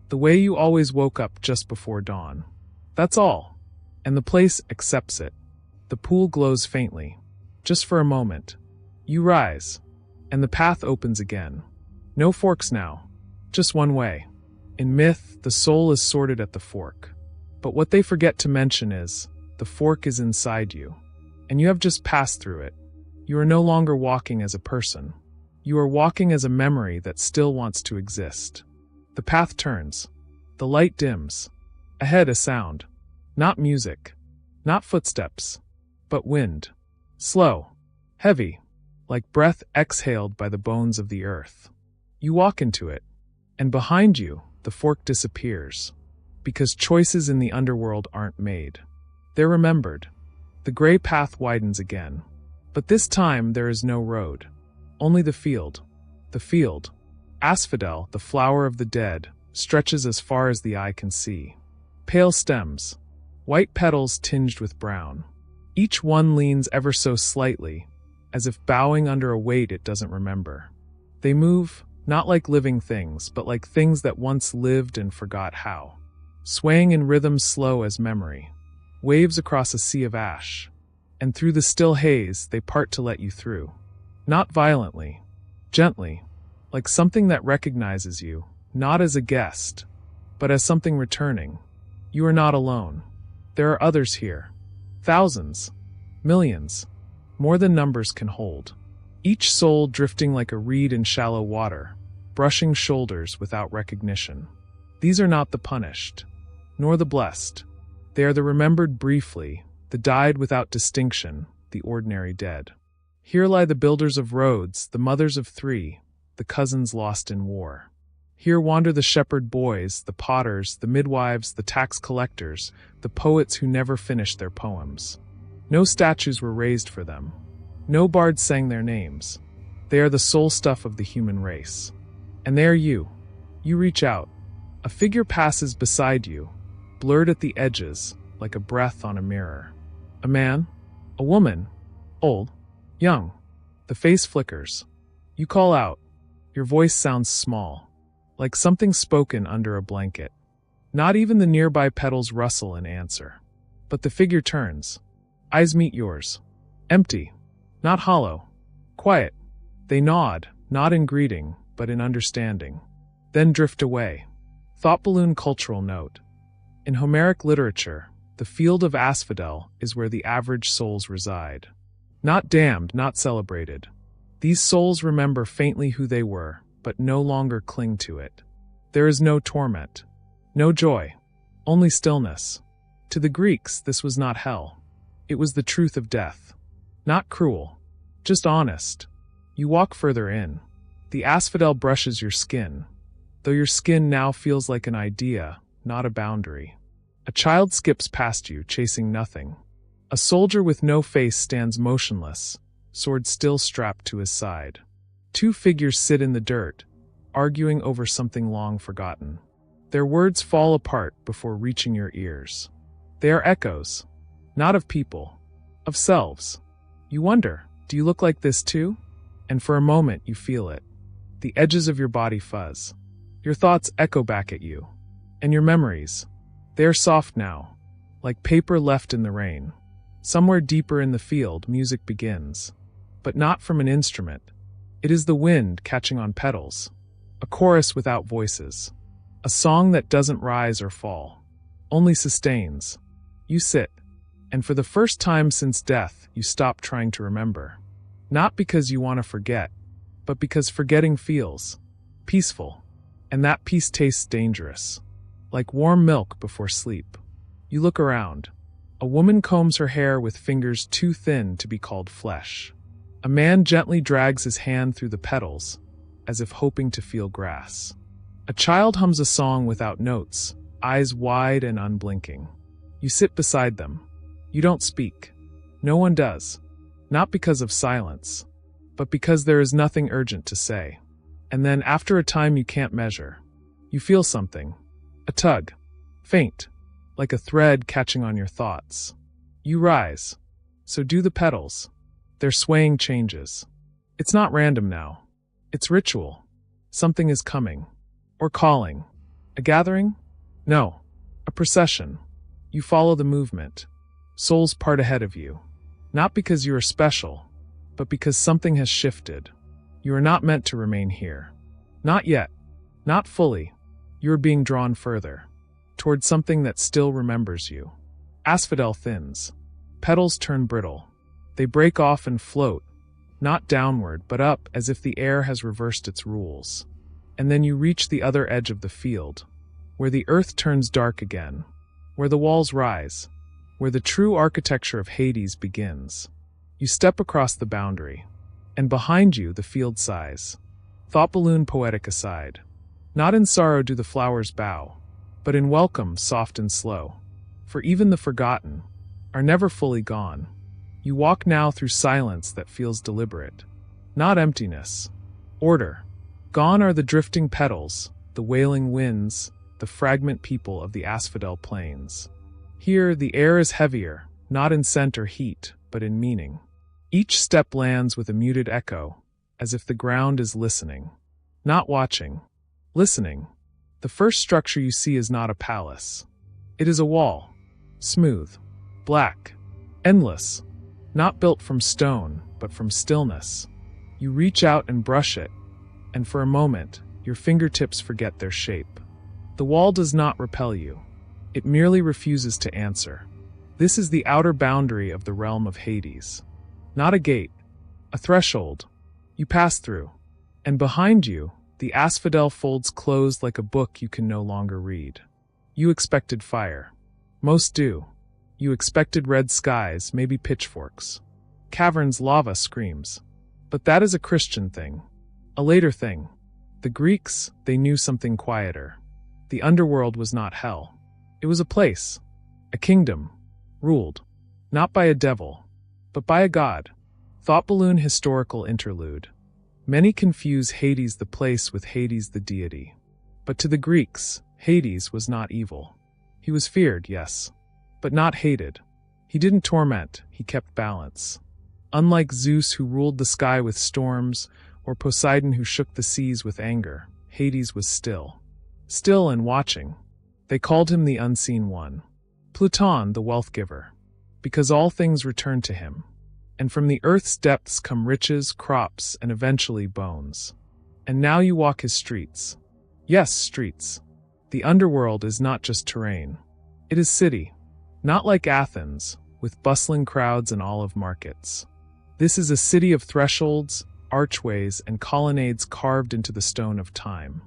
S1: The way you always woke up just before dawn. That's all. And the place accepts it. The pool glows faintly. Just for a moment. You rise. And the path opens again. No forks now. Just one way. In myth, the soul is sorted at the fork. But what they forget to mention is, the fork is inside you. And you have just passed through it. You are no longer walking as a person. You are walking as a memory that still wants to exist. The path turns. The light dims. Ahead a sound. Not music. Not footsteps. But wind. Slow. Heavy. Like breath exhaled by the bones of the earth. You walk into it. And behind you, the fork disappears. Because choices in the underworld aren't made. They're remembered. The gray path widens again. But this time there is no road. Only the field. The field. Asphodel, the flower of the dead, stretches as far as the eye can see. Pale stems. White petals tinged with brown. Each one leans ever so slightly, as if bowing under a weight it doesn't remember. They move, not like living things, but like things that once lived and forgot how. Swaying in rhythms slow as memory. Waves across a sea of ash. And through the still haze, they part to let you through. Not violently. Gently. Like something that recognizes you, not as a guest, but as something returning. You are not alone. There are others here. Thousands. Millions. More than numbers can hold. Each soul drifting like a reed in shallow water, brushing shoulders without recognition. These are not the punished, nor the blessed. They are the remembered briefly, the died without distinction, the ordinary dead. Here lie the builders of roads, the mothers of 3, the cousins lost in war. Here wander the shepherd boys, the potters, the midwives, the tax collectors, the poets who never finished their poems. No statues were raised for them. No bards sang their names. They are the soul stuff of the human race. And they are you. You reach out. A figure passes beside you, blurred at the edges, like a breath on a mirror. A man? A woman? Old? Young? The face flickers. You call out. Your voice sounds small, like something spoken under a blanket. Not even the nearby petals rustle in answer. But the figure turns. Eyes meet yours. Empty. Not hollow. Quiet. They nod, not in greeting, but in understanding. Then drift away. Thought balloon cultural note. In Homeric literature, the field of asphodel is where the average souls reside. Not damned, not celebrated. These souls remember faintly who they were, but no longer cling to it. There is no torment. No joy. Only stillness. To the Greeks, this was not hell. It was the truth of death. Not cruel. Just honest. You walk further in. The asphodel brushes your skin, though your skin now feels like an idea, not a boundary. A child skips past you, chasing nothing. A soldier with no face stands motionless, sword still strapped to his side. 2 figures sit in the dirt, arguing over something long forgotten. Their words fall apart before reaching your ears. They are echoes, not of people, of selves. You wonder, do you look like this too? And for a moment you feel it. The edges of your body fuzz. Your thoughts echo back at you. And your memories. They are soft now, like paper left in the rain. Somewhere deeper in the field, music begins. But not from an instrument. It is the wind catching on petals. A chorus without voices. A song that doesn't rise or fall. Only sustains. You sit. And for the first time since death, you stop trying to remember. Not because you want to forget, but because forgetting feels peaceful, and that peace tastes dangerous, like warm milk before sleep. You look around. A woman combs her hair with fingers too thin to be called flesh. A man gently drags his hand through the petals, as if hoping to feel grass. A child hums a song without notes, eyes wide and unblinking. You sit beside them. You don't speak. No one does. Not because of silence, but because there is nothing urgent to say. And then, after a time you can't measure, you feel something. A tug. Faint. Like a thread catching on your thoughts. You rise. So do the petals. Their swaying changes. It's not random now. It's ritual. Something is coming. Or calling. A gathering? No. A procession. You follow the movement. Souls part ahead of you. Not because you are special, but because something has shifted. You are not meant to remain here. Not yet. Not fully. You are being drawn further. Toward something that still remembers you. Asphodel thins. Petals turn brittle. They break off and float, not downward, but up, as if the air has reversed its rules. And then you reach the other edge of the field, where the earth turns dark again, where the walls rise, where the true architecture of Hades begins. You step across the boundary, and behind you the field sighs. Thought balloon poetic aside. Not in sorrow do the flowers bow, but in welcome soft and slow. For even the forgotten are never fully gone. You walk now through silence that feels deliberate. Not emptiness. Order. Gone are the drifting petals, the wailing winds, the fragment people of the asphodel plains. Here the air is heavier, not in scent or heat, but in meaning. Each step lands with a muted echo, as if the ground is listening. Not watching. Listening. The first structure you see is not a palace. It is a wall. Smooth. Black. Endless. Not built from stone, but from stillness. You reach out and brush it, and for a moment, your fingertips forget their shape. The wall does not repel you. It merely refuses to answer. This is the outer boundary of the realm of Hades. Not a gate, a threshold. You pass through, and behind you, the asphodel folds closed like a book you can no longer read. You expected fire. Most do. You expected red skies, maybe pitchforks. Caverns, lava screams. But that is a Christian thing. A later thing. The Greeks, they knew something quieter. The underworld was not hell. It was a place. A kingdom. Ruled. Not by a devil, but by a god. Thought balloon historical interlude. Many confuse Hades the place with Hades the deity. But to the Greeks, Hades was not evil. He was feared, yes, but not hated. He didn't torment, he kept balance. Unlike Zeus, who ruled the sky with storms, or Poseidon, who shook the seas with anger, Hades was still. Still and watching. They called him the Unseen One. Pluton, the wealth giver. Because all things return to him. And from the earth's depths come riches, crops, and eventually bones. And now you walk his streets. Yes, streets. The underworld is not just terrain. It is city. Not like Athens, with bustling crowds and olive markets. This is a city of thresholds, archways, and colonnades carved into the stone of time.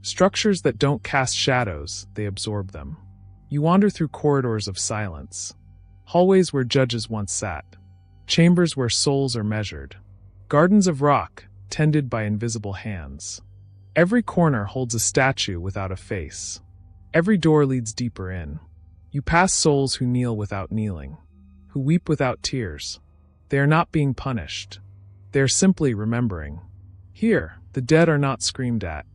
S1: Structures that don't cast shadows, they absorb them. You wander through corridors of silence. Hallways where judges once sat. Chambers where souls are measured. Gardens of rock, tended by invisible hands. Every corner holds a statue without a face. Every door leads deeper in. You pass souls who kneel without kneeling, who weep without tears. They are not being punished. They are simply remembering. Here, the dead are not screamed at.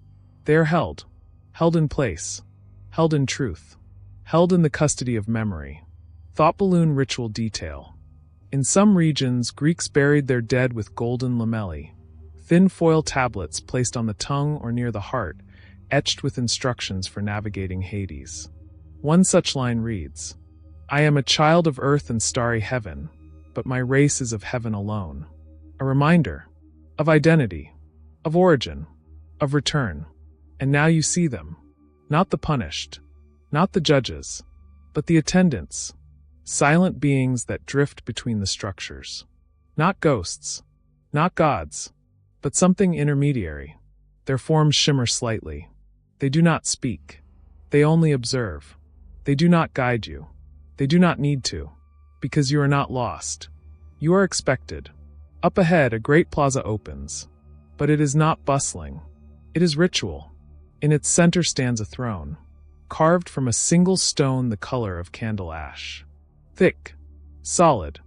S1: They are held. Held in place. Held in truth. Held in the custody of memory. Thought balloon ritual detail. In some regions, Greeks buried their dead with golden lamellae, thin foil tablets placed on the tongue or near the heart, etched with instructions for navigating Hades. One such line reads, "I am a child of earth and starry heaven, but my race is of heaven alone." A reminder of identity, of origin, of return. And now you see them. Not the punished, not the judges, but the attendants, silent beings that drift between the structures. Not ghosts, Not gods, but something intermediary. Their forms shimmer slightly. They do not speak. They only observe. They do not guide you. They do not need to, because you are not lost. You are expected. Up ahead, a great plaza opens. But it is not bustling. It is ritual. In its center stands a throne, carved from a single stone the color of candle ash. Thick, solid,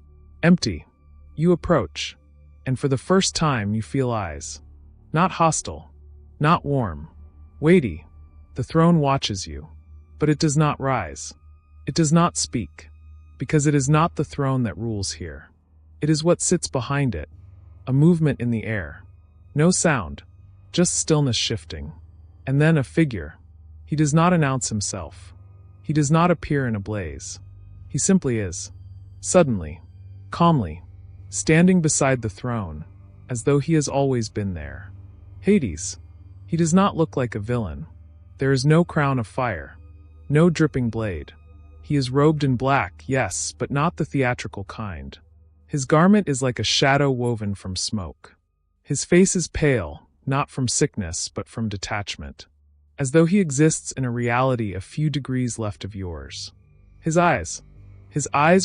S1: empty. You approach, and for the first time you feel eyes. Not hostile, not warm, weighty. The throne watches you, but it does not rise. It does not speak, because it is not the throne that rules here. It is what sits behind it, a movement in the air. No sound, just stillness shifting. And then a figure. He does not announce himself. He does not appear in a blaze. He simply is. Suddenly, calmly, standing beside the throne, as though he has always been there. Hades. He does not look like a villain. There is no crown of fire, no dripping blade. He is robed in black, yes, but not the theatrical kind. His garment is like a shadow woven from smoke. His face is pale, not from sickness, but from detachment, as though he exists in a reality a few degrees left of yours. His eyes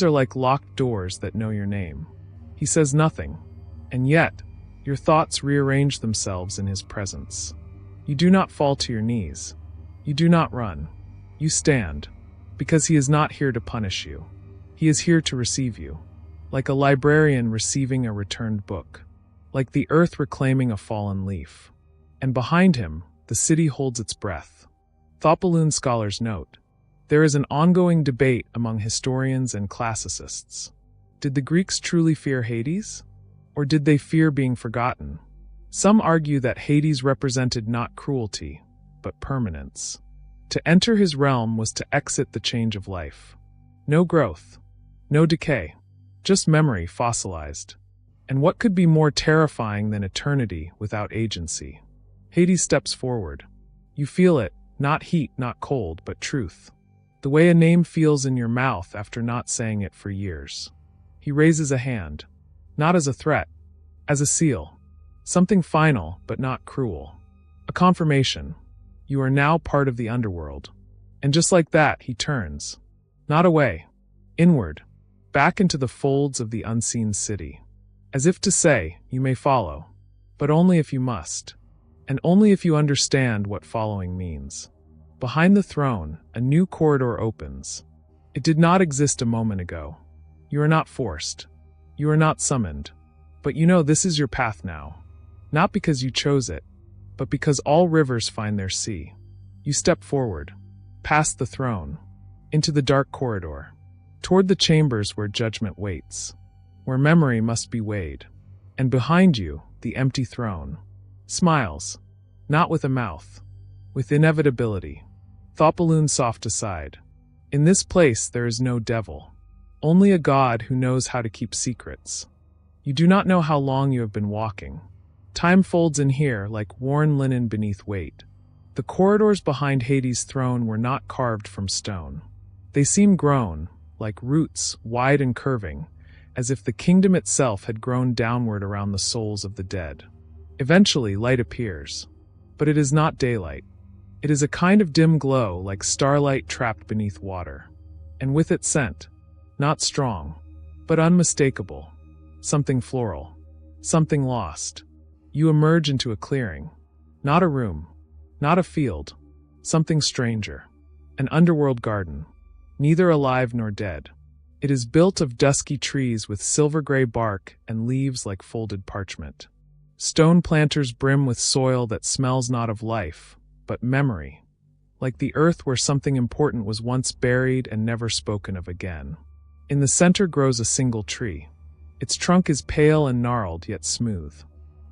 S1: are like locked doors that know your name. He says nothing, and yet, your thoughts rearrange themselves in his presence. You do not fall to your knees. You do not run. You stand, because he is not here to punish you. He is here to receive you, like a librarian receiving a returned book, like the earth reclaiming a fallen leaf. And behind him, the city holds its breath. Thought Balloon scholars note, there is an ongoing debate among historians and classicists. Did the Greeks truly fear Hades? Or did they fear being forgotten? Some argue that Hades represented not cruelty, but permanence. To enter his realm was to exit the change of life. No growth, no decay, just memory fossilized. And what could be more terrifying than eternity without agency? Hades steps forward. You feel it, not heat, not cold, but truth. The way a name feels in your mouth after not saying it for years. He raises a hand, not as a threat, as a seal. Something final, but not cruel. A confirmation. You are now part of the underworld. And just like that, he turns. Not away. Inward. Back into the folds of the unseen city. As if to say, you may follow. But only if you must. And only if you understand what following means. Behind the throne, a new corridor opens. It did not exist a moment ago. You are not forced. You are not summoned. But you know this is your path now. Not because you chose it, but because all rivers find their sea. You step forward, past the throne, into the dark corridor, toward the chambers where judgment waits, where memory must be weighed. And behind you, the empty throne smiles, not with a mouth, with inevitability. Thought Balloon soft aside. In this place there is no devil, only a God who knows how to keep secrets. You do not know how long you have been walking. Time folds in here like worn linen beneath weight. The corridors behind Hades' throne were not carved from stone. They seem grown, like roots, wide and curving, as if the kingdom itself had grown downward around the souls of the dead. Eventually, light appears. But it is not daylight. It is a kind of dim glow like starlight trapped beneath water. And with it scent, not strong, but unmistakable. Something floral. Something lost. You emerge into a clearing. Not a room. Not a field. Something stranger. An underworld garden. Neither alive nor dead. It is built of dusky trees with silver-gray bark and leaves like folded parchment. Stone planters brim with soil that smells not of life, but memory. Like the earth where something important was once buried and never spoken of again. In the center grows a single tree. Its trunk is pale and gnarled, yet smooth.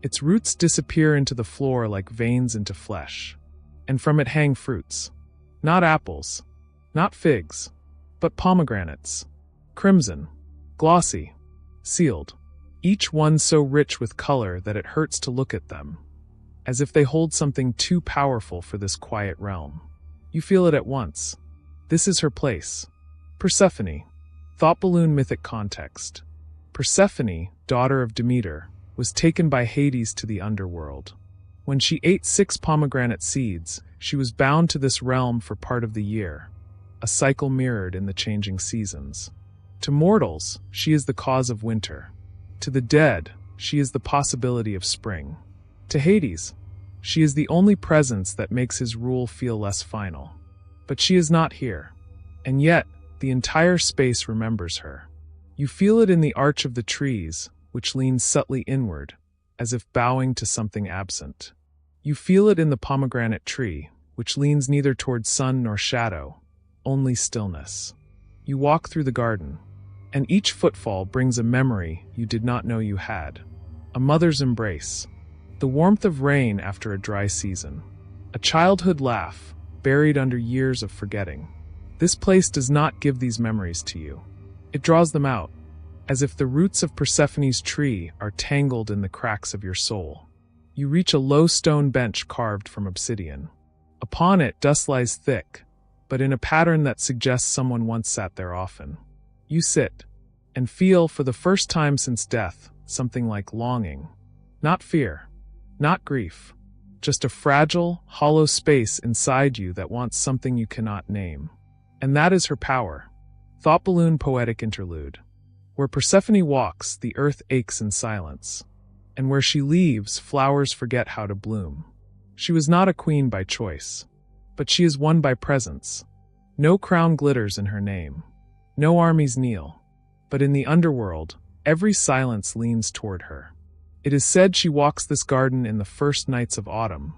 S1: Its roots disappear into the floor like veins into flesh. And from it hang fruits. Not apples. Not figs. But pomegranates. Crimson. Glossy. Sealed. Each one so rich with color that it hurts to look at them. As if they hold something too powerful for this quiet realm. You feel it at once. This is her place. Persephone. Thought Balloon mythic context. Persephone, daughter of Demeter, was taken by Hades to the underworld. When she ate 6 pomegranate seeds, she was bound to this realm for part of the year, a cycle mirrored in the changing seasons. To mortals, she is the cause of winter. To the dead, she is the possibility of spring. To Hades, she is the only presence that makes his rule feel less final. But she is not here. And yet, the entire space remembers her. You feel it in the arch of the trees, which leans subtly inward, as if bowing to something absent. You feel it in the pomegranate tree, which leans neither toward sun nor shadow, only stillness. You walk through the garden, and each footfall brings a memory you did not know you had. A mother's embrace, the warmth of rain after a dry season, a childhood laugh buried under years of forgetting. This place does not give these memories to you. It draws them out, as if the roots of Persephone's tree are tangled in the cracks of your soul. You reach a low stone bench carved from obsidian. Upon it, dust lies thick, but in a pattern that suggests someone once sat there often. You sit, and feel, for the first time since death, something like longing. Not fear, not grief, just a fragile, hollow space inside you that wants something you cannot name. And that is her power. Thought Balloon Poetic Interlude. Where Persephone walks, the earth aches in silence. And where she leaves, flowers forget how to bloom. She was not a queen by choice, but she is one by presence. No crown glitters in her name. No armies kneel. But in the underworld, every silence leans toward her. It is said she walks this garden in the first nights of autumn,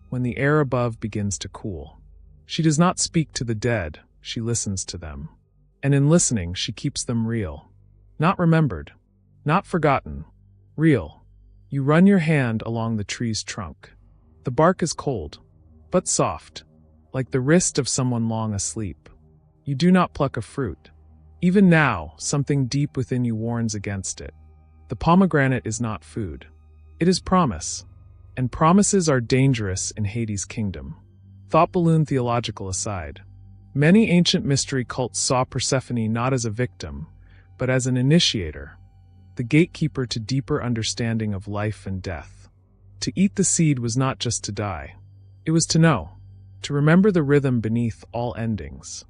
S1: when the air above begins to cool. She does not speak to the dead, she listens to them. And in listening, she keeps them real. Not remembered, not forgotten, real. You run your hand along the tree's trunk. The bark is cold, but soft, like the wrist of someone long asleep. You do not pluck a fruit. Even now, something deep within you warns against it. The pomegranate is not food. It is promise. And promises are dangerous in Hades' kingdom. Thought Balloon Theological Aside. Many ancient mystery cults saw Persephone not as a victim, but as an initiator, the gatekeeper to deeper understanding of life and death. To eat the seed was not just to die. It was to know, to remember the rhythm beneath all endings.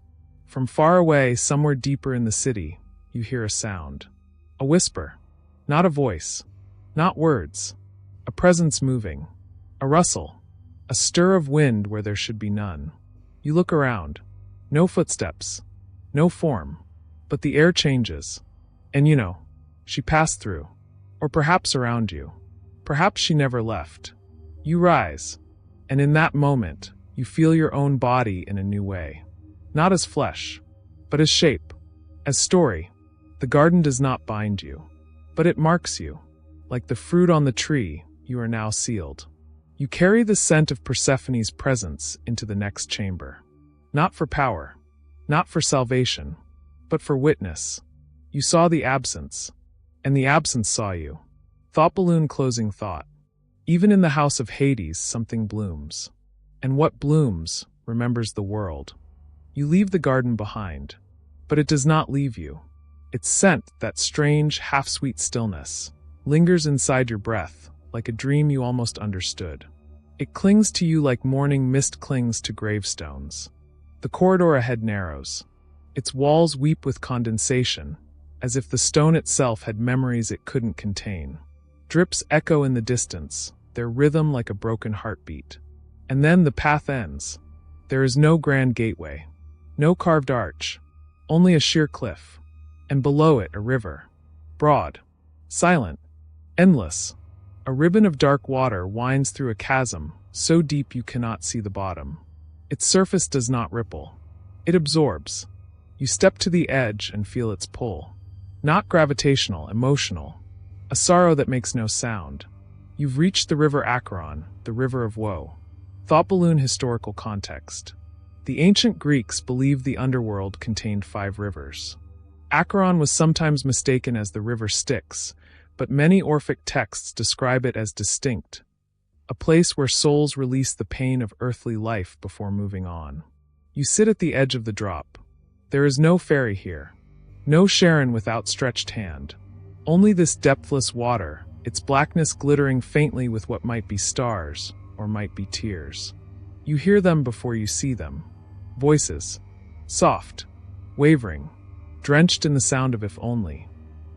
S1: From far away, somewhere deeper in the city, you hear a sound. A whisper. Not a voice. Not words. A presence moving. A rustle. A stir of wind where there should be none. You look around. No footsteps. No form. But the air changes. And you know, she passed through. Or perhaps around you. Perhaps she never left. You rise. And in that moment, you feel your own body in a new way. Not as flesh, but as shape, as story. The garden does not bind you, but it marks you. Like the fruit on the tree, you are now sealed. You carry the scent of Persephone's presence into the next chamber. Not for power, not for salvation, but for witness. You saw the absence, and the absence saw you. Thought Balloon Closing Thought. Even in the house of Hades, something blooms. And what blooms remembers the world. You leave the garden behind, but it does not leave you. Its scent, that strange, half-sweet stillness, lingers inside your breath, like a dream you almost understood. It clings to you like morning mist clings to gravestones. The corridor ahead narrows. Its walls weep with condensation, as if the stone itself had memories it couldn't contain. Drips echo in the distance, their rhythm like a broken heartbeat. And then the path ends. There is no grand gateway. No carved arch, only a sheer cliff, and below it a river. Broad, silent, endless. A ribbon of dark water winds through a chasm, so deep you cannot see the bottom. Its surface does not ripple. It absorbs. You step to the edge and feel its pull. Not gravitational, emotional. A sorrow that makes no sound. You've reached the river Acheron, the river of woe. Thought Balloon Historical Context. The ancient Greeks believed the underworld contained 5 rivers. Acheron was sometimes mistaken as the river Styx, but many Orphic texts describe it as distinct, a place where souls release the pain of earthly life before moving on. You sit at the edge of the drop. There is no ferry here, no Charon with outstretched hand, only this depthless water, its blackness glittering faintly with what might be stars or might be tears. You hear them before you see them. Voices. Soft. Wavering. Drenched in the sound of if only.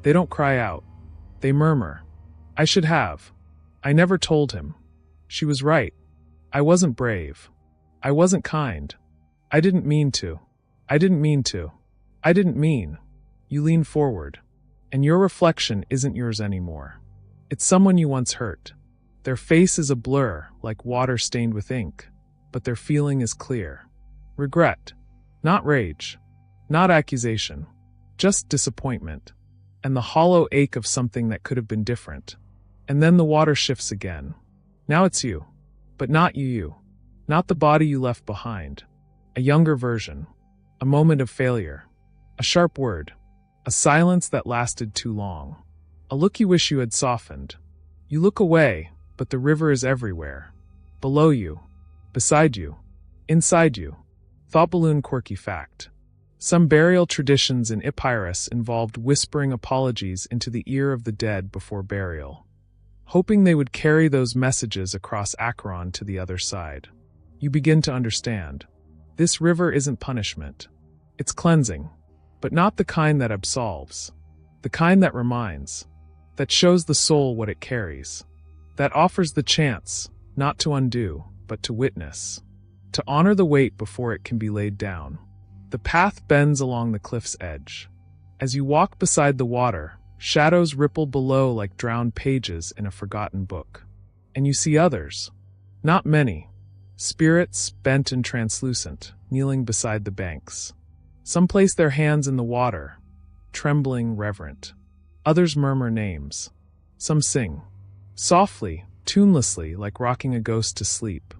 S1: They don't cry out. They murmur. I should have. I never told him. She was right. I wasn't brave. I wasn't kind. I didn't mean to. I didn't mean to. I didn't mean. You lean forward. And your reflection isn't yours anymore. It's someone you once hurt. Their face is a blur, like water stained with ink, but their feeling is clear. Regret. Not rage. Not accusation. Just disappointment. And the hollow ache of something that could have been different. And then the water shifts again. Now it's you. But not you. Not the body you left behind. A younger version. A moment of failure. A sharp word. A silence that lasted too long. A look you wish you had softened. You look away, but the river is everywhere. Below you. Beside you. Inside you. Thought balloon quirky fact. Some burial traditions in Epirus involved whispering apologies into the ear of the dead before burial, hoping they would carry those messages across Acheron to the other side. You begin to understand. This river isn't punishment. It's cleansing, but not the kind that absolves. The kind that reminds, that shows the soul what it carries, that offers the chance, not to undo, but to witness, to honor the weight before it can be laid down. The path bends along the cliff's edge. As you walk beside the water, shadows ripple below like drowned pages in a forgotten book. And you see others. Not many. Spirits, bent and translucent, kneeling beside the banks. Some place their hands in the water, trembling, reverent. Others murmur names. Some sing. Softly, tunelessly, like rocking a ghost to sleep.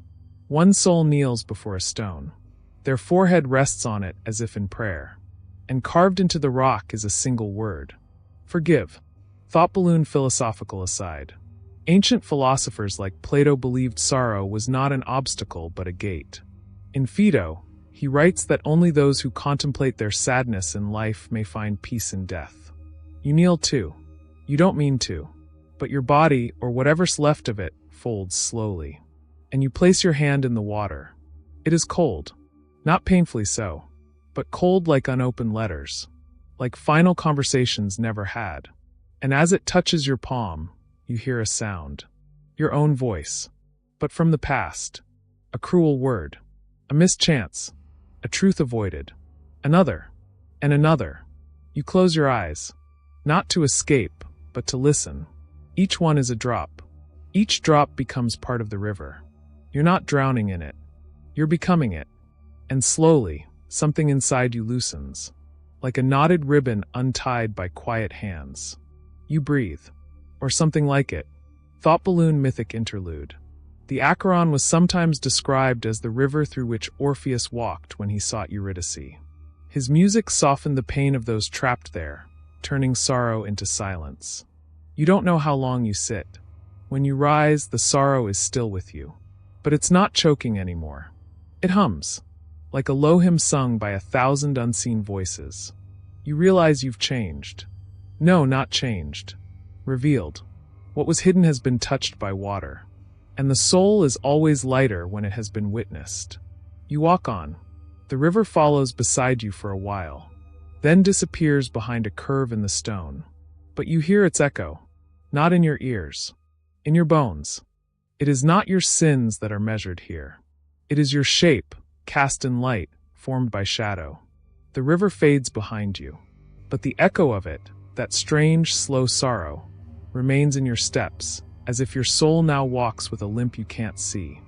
S1: One soul kneels before a stone. Their forehead rests on it as if in prayer. And carved into the rock is a single word. Forgive. Thought balloon philosophical aside. Ancient philosophers like Plato believed sorrow was not an obstacle but a gate. In Phaedo, he writes that only those who contemplate their sadness in life may find peace in death. You kneel too. You don't mean to. But your body, or whatever's left of it, folds slowly. And you place your hand in the water. It is cold. Not painfully so, but cold like unopened letters, like final conversations never had. And as it touches your palm, you hear a sound. Your own voice. But from the past. A cruel word. A mischance. A truth avoided. Another. And another. You close your eyes. Not to escape, but to listen. Each one is a drop. Each drop becomes part of the river. You're not drowning in it. You're becoming it. And slowly, something inside you loosens, like a knotted ribbon untied by quiet hands. You breathe. Or something like it. Thought balloon mythic interlude. The Acheron was sometimes described as the river through which Orpheus walked when he sought Eurydice. His music softened the pain of those trapped there, turning sorrow into silence. You don't know how long you sit. When you rise, the sorrow is still with you. But it's not choking anymore. It hums. Like a low hymn sung by 1,000 unseen voices. You realize you've changed. No, not changed. Revealed. What was hidden has been touched by water. And the soul is always lighter when it has been witnessed. You walk on. The river follows beside you for a while, then disappears behind a curve in the stone. But you hear its echo. Not in your ears. In your bones. It is not your sins that are measured here. It is your shape, cast in light, formed by shadow. The river fades behind you, but the echo of it, that strange, slow sorrow, remains in your steps, as if your soul now walks with a limp you can't see.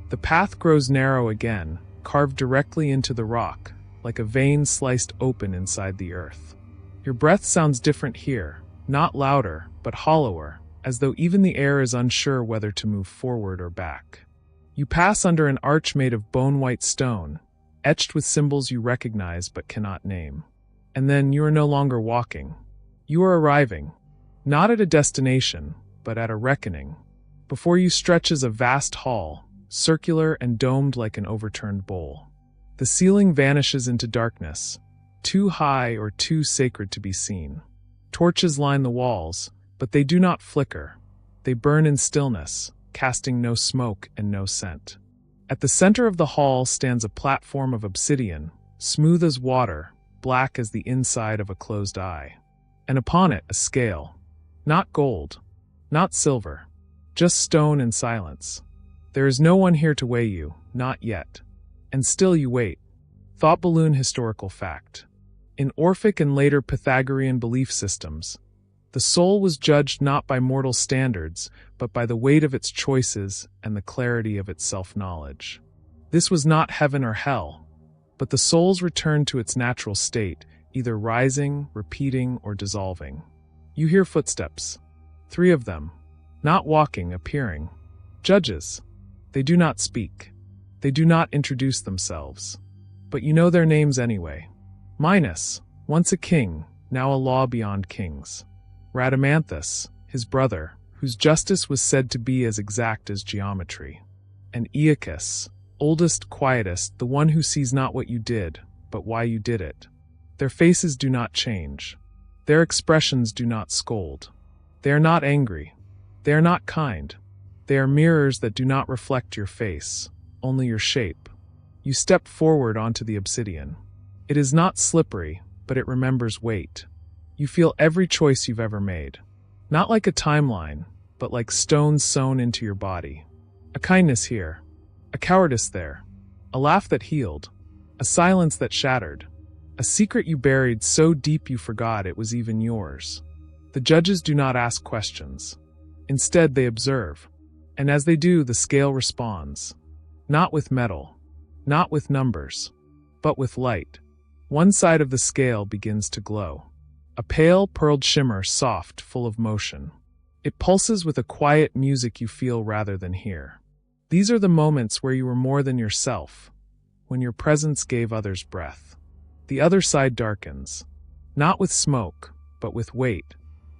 S1: The path grows narrow again, carved directly into the rock, like a vein sliced open inside the earth. Your breath sounds different here, not louder, but hollower, as though even the air is unsure whether to move forward or back. You pass under an arch made of bone-white stone, etched with symbols you recognize but cannot name. And then you are no longer walking. You are arriving, not at a destination, but at a reckoning. Before you stretches a vast hall, circular and domed like an overturned bowl. The ceiling vanishes into darkness, too high or too sacred to be seen. Torches line the walls, but they do not flicker. They burn in stillness, casting no smoke and no scent. At the center of the hall stands a platform of obsidian, smooth as water, black as the inside of a closed eye. And upon it a scale. Not gold, not silver, just stone and silence. There is no one here to weigh you, not yet. And still you wait. Thought balloon historical fact. In Orphic and later Pythagorean belief systems, the soul was judged not by mortal standards, but by the weight of its choices and the clarity of its self-knowledge. This was not heaven or hell, but the soul's return to its natural state, either rising, repeating, or dissolving. You hear footsteps. 3 of them. Not walking, appearing. Judges. They do not speak. They do not introduce themselves. But you know their names anyway. Minos, once a king, now a law beyond kings. Rhadamanthus, his brother, whose justice was said to be as exact as geometry. And Aeacus, oldest, quietest, the one who sees not what you did, but why you did it. Their faces do not change. Their expressions do not scold. They are not angry. They are not kind. They are mirrors that do not reflect your face, only your shape. You step forward onto the obsidian. It is not slippery, but it remembers weight. You feel every choice you've ever made. Not like a timeline, but like stones sewn into your body. A kindness here, a cowardice there, a laugh that healed, a silence that shattered, a secret you buried so deep you forgot it was even yours. The judges do not ask questions. Instead, they observe. And as they do, the scale responds. Not with metal, not with numbers, but with light. One side of the scale begins to glow. A pale, pearled shimmer, soft, full of motion. It pulses with a quiet music you feel rather than hear. These are the moments where you were more than yourself, when your presence gave others breath. The other side darkens, not with smoke, but with weight.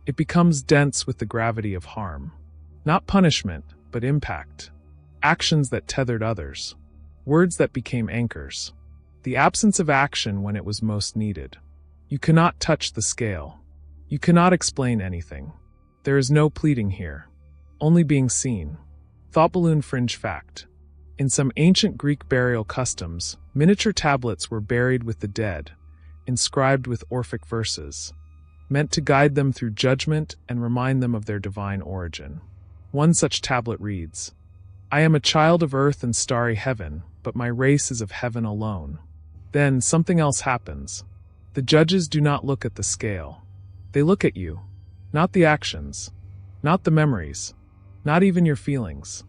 S1: It becomes dense with the gravity of harm. Not punishment, but impact. Actions that tethered others. Words that became anchors. The absence of action when it was most needed. You cannot touch the scale. You cannot explain anything. There is no pleading here. Only being seen. Thought balloon fringe fact. In some ancient Greek burial customs, miniature tablets were buried with the dead, inscribed with Orphic verses, meant to guide them through judgment and remind them of their divine origin. One such tablet reads, "I am a child of earth and starry heaven, but my race is of heaven alone." Then something else happens. The judges do not look at the scale. They look at you. Not the actions. Not the memories. Not even your feelings.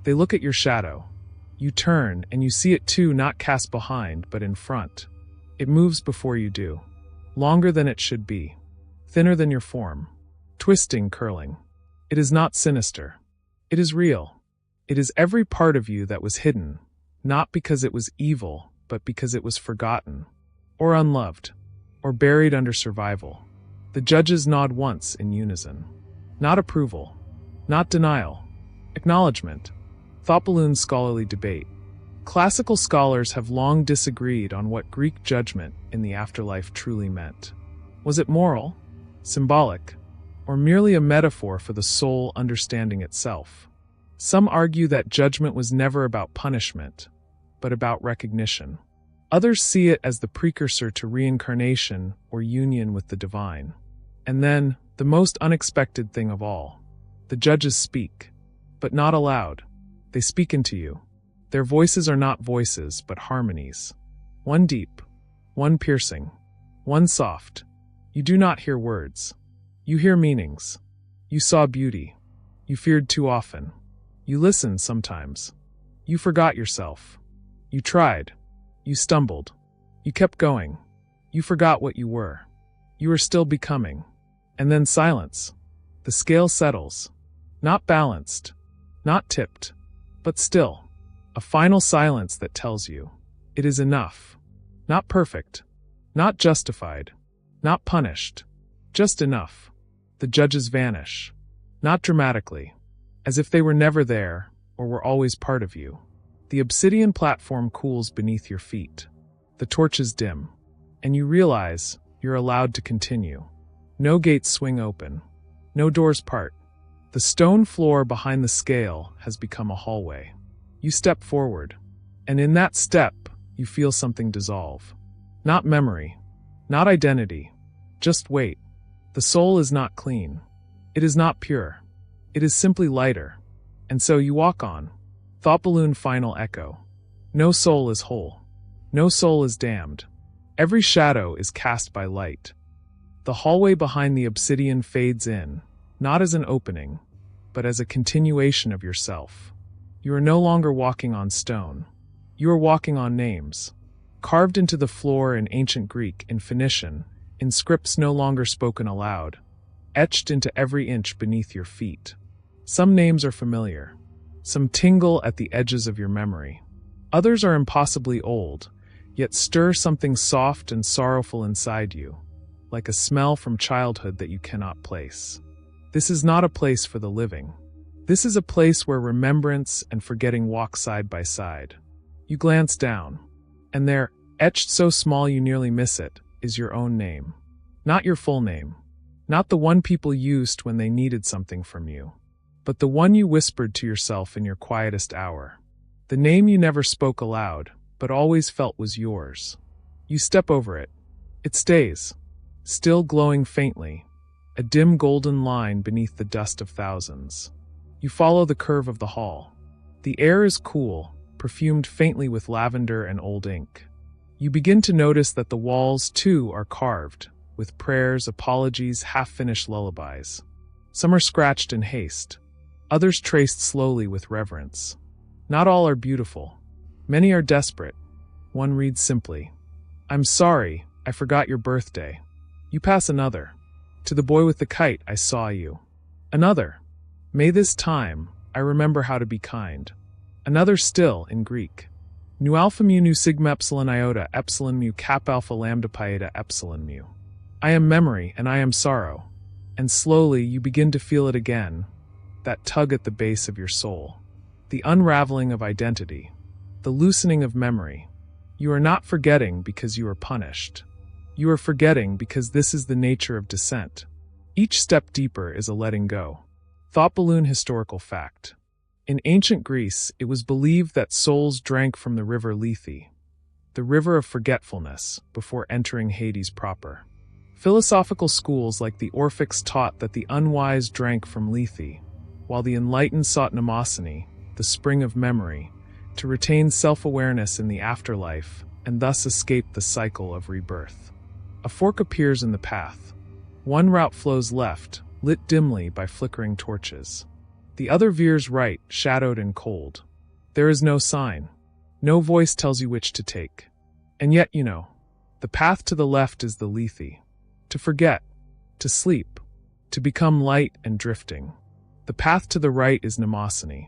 S1: They look at your shadow. You turn, and you see it too, not cast behind, but in front. It moves before you do. Longer than it should be. Thinner than your form. Twisting, curling. It is not sinister. It is real. It is every part of you that was hidden, not because it was evil, but because it was forgotten, or unloved, or buried under survival. The judges nod once in unison. Not approval. Not denial. Acknowledgement. Thought balloon scholarly debate. Classical scholars have long disagreed on what Greek judgment in the afterlife truly meant. Was it moral, symbolic, or merely a metaphor for the soul understanding itself? Some argue that judgment was never about punishment, but about recognition. Others see it as the precursor to reincarnation or union with the divine. And then, the most unexpected thing of all, the judges speak, but not aloud. They speak into you. Their voices are not voices, but harmonies. One deep, one piercing, one soft. You do not hear words. You hear meanings. You saw beauty. You feared too often. You listened sometimes. You forgot yourself. You tried. You stumbled. You kept going. You forgot what you were. You are still becoming. And then silence. The scale settles. Not balanced. Not tipped. But still. A final silence that tells you. It is enough. Not perfect. Not justified. Not punished. Just enough. The judges vanish. Not dramatically. As if they were never there, or were always part of you. The obsidian platform cools beneath your feet. The torches dim. And you realize you're allowed to continue. No gates swing open. No doors part. The stone floor behind the scale has become a hallway. You step forward, and in that step, you feel something dissolve. Not memory, not identity, just weight. The soul is not clean. It is not pure. It is simply lighter. And so you walk on. Thought balloon final echo. No soul is whole. No soul is damned. Every shadow is cast by light. The hallway behind the obsidian fades in, not as an opening, but as a continuation of yourself. You are no longer walking on stone. You are walking on names, carved into the floor in ancient Greek, in Phoenician, in scripts no longer spoken aloud, etched into every inch beneath your feet. Some names are familiar. Some tingle at the edges of your memory. Others are impossibly old, yet stir something soft and sorrowful inside you, like a smell from childhood that you cannot place. This is not a place for the living. This is a place where remembrance and forgetting walk side by side. You glance down, and there, etched so small you nearly miss it, is your own name. Not your full name. Not the one people used when they needed something from you, but the one you whispered to yourself in your quietest hour. The name you never spoke aloud, but always felt was yours. You step over it. It stays, still glowing faintly, a dim golden line beneath the dust of thousands. You follow the curve of the hall. The air is cool, perfumed faintly with lavender and old ink. You begin to notice that the walls, too, are carved, with prayers, apologies, half-finished lullabies. Some are scratched in haste, others traced slowly with reverence. Not all are beautiful. Many are desperate. One reads simply, "I'm sorry, I forgot your birthday." You pass another. "To the boy with the kite, I saw you." Another. "May this time, I remember how to be kind." Another still, in Greek. Nu alpha mu nu sigma epsilon iota epsilon mu kappa alpha lambda pi eta epsilon mu. I am memory and I am sorrow. And slowly you begin to feel it again, that tug at the base of your soul. The unraveling of identity. The loosening of memory. You are not forgetting because you are punished. You are forgetting because this is the nature of descent. Each step deeper is a letting go. Thought balloon historical fact. In ancient Greece, it was believed that souls drank from the river Lethe, the river of forgetfulness, before entering Hades proper. Philosophical schools like the Orphics taught that the unwise drank from Lethe, while the enlightened sought mnemosyne, the spring of memory, to retain self-awareness in the afterlife and thus escape the cycle of rebirth. A fork appears in the path. One route flows left, lit dimly by flickering torches. The other veers right, shadowed and cold. There is no sign. No voice tells you which to take. And yet you know. The path to the left is the Lethe. To forget. To sleep. To become light and drifting. The path to the right is mnemosyne.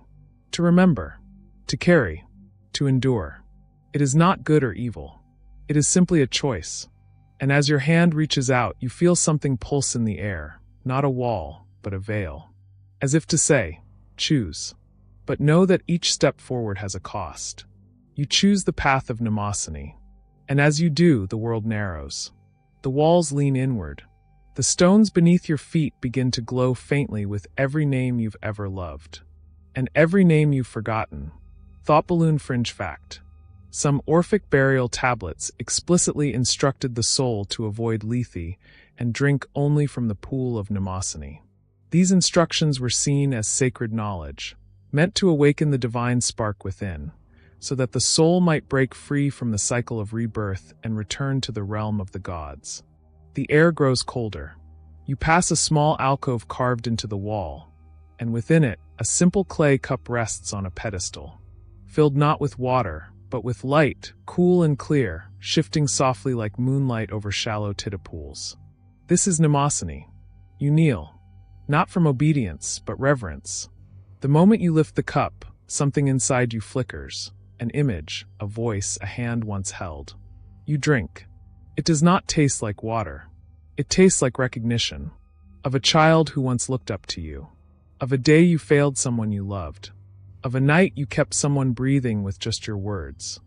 S1: To remember. To carry. To endure. It is not good or evil. It is simply a choice. And as your hand reaches out, you feel something pulse in the air. Not a wall, but a veil. As if to say, choose. But know that each step forward has a cost. You choose the path of mnemosyne. And as you do, the world narrows. The walls lean inward. The stones beneath your feet begin to glow faintly with every name you've ever loved. And every name you've forgotten. Thought balloon fringe fact. Some Orphic burial tablets explicitly instructed the soul to avoid Lethe and drink only from the pool of mnemosyne. These instructions were seen as sacred knowledge, meant to awaken the divine spark within, so that the soul might break free from the cycle of rebirth and return to the realm of the gods. The air grows colder. You pass a small alcove carved into the wall, and within it, a simple clay cup rests on a pedestal, filled not with water, but with light, cool and clear, shifting softly like moonlight over shallow tidal pools. This is mnemosyne. You kneel. Not from obedience, but reverence. The moment you lift the cup, something inside you flickers. An image, a voice, a hand once held. You drink. It does not taste like water. It tastes like recognition. Of a child who once looked up to you. Of a day you failed someone you loved. Of a night you kept someone breathing with just your words.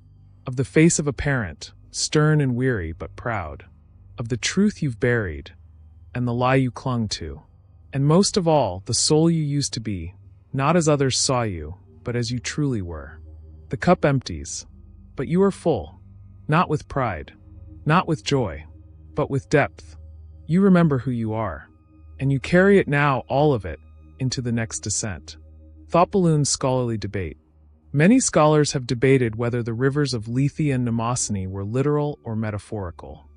S1: Of the face of a parent, stern and weary but proud. Of the truth you've buried, and the lie you clung to. And most of all, the soul you used to be, not as others saw you, but as you truly were. The cup empties, but you are full, not with pride, not with joy, but with depth. You remember who you are, and you carry it now, all of it, into the next descent. Thought Balloon's scholarly debate. Many scholars have debated whether the rivers of Lethe and Mnemosyne were literal or metaphorical,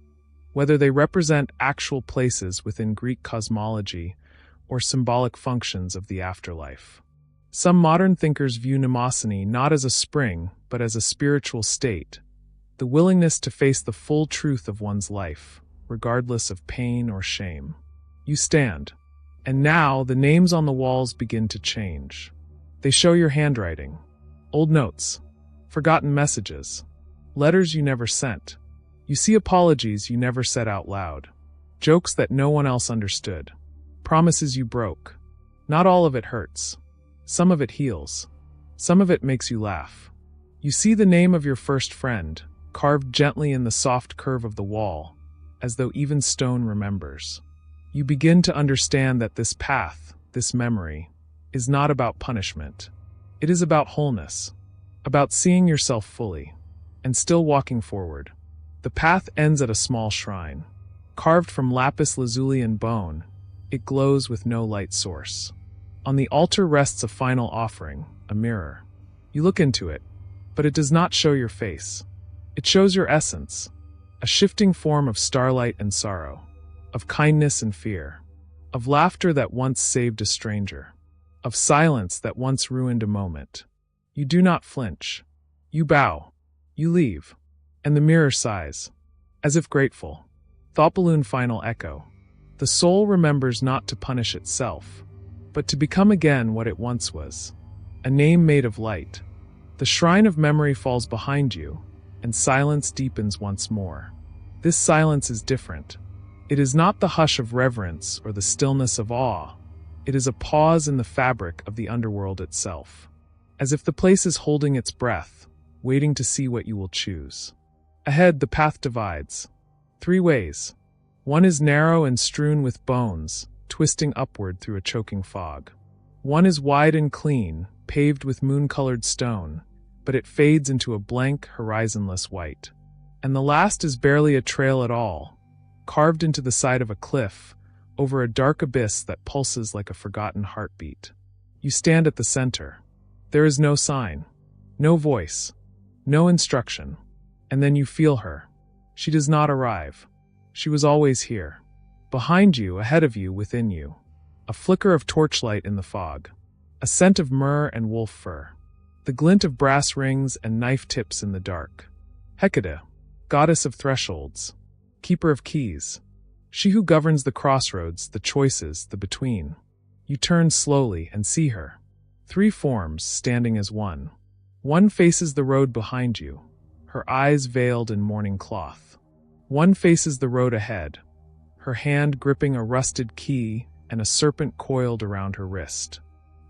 S1: whether they represent actual places within Greek cosmology or symbolic functions of the afterlife. Some modern thinkers view Mnemosyne not as a spring, but as a spiritual state, the willingness to face the full truth of one's life, regardless of pain or shame. You stand, and now the names on the walls begin to change. They show your handwriting, old notes, forgotten messages, letters you never sent. You see apologies you never said out loud, jokes that no one else understood, promises you broke. Not all of it hurts. Some of it heals. Some of it makes you laugh. You see the name of your first friend, carved gently in the soft curve of the wall, as though even stone remembers. You begin to understand that this path, this memory, is not about punishment. It is about wholeness, about seeing yourself fully, and still walking forward. The path ends at a small shrine. Carved from lapis lazuli and bone, it glows with no light source. On the altar rests a final offering, a mirror. You look into it, but it does not show your face. It shows your essence, a shifting form of starlight and sorrow, of kindness and fear, of laughter that once saved a stranger, of silence that once ruined a moment. You do not flinch. You bow. You leave. And the mirror sighs, as if grateful. Thought Balloon final echo. The soul remembers not to punish itself, but to become again what it once was, a name made of light. The shrine of memory falls behind you, and silence deepens once more. This silence is different. It is not the hush of reverence or the stillness of awe. It is a pause in the fabric of the underworld itself, as if the place is holding its breath, waiting to see what you will choose. Ahead, the path divides. 3 ways. One is narrow and strewn with bones, twisting upward through a choking fog. One is wide and clean, paved with moon-colored stone, but it fades into a blank, horizonless white. And the last is barely a trail at all, carved into the side of a cliff, over a dark abyss that pulses like a forgotten heartbeat. You stand at the center. There is no sign, no voice, no instruction. And then you feel her. She does not arrive. She was always here. Behind you, ahead of you, within you. A flicker of torchlight in the fog. A scent of myrrh and wolf fur. The glint of brass rings and knife tips in the dark. Hecate, goddess of thresholds. Keeper of keys. She who governs the crossroads, the choices, the between. You turn slowly and see her. 3 forms standing as one. One faces the road behind you, her eyes veiled in mourning cloth. One faces the road ahead, her hand gripping a rusted key and a serpent coiled around her wrist.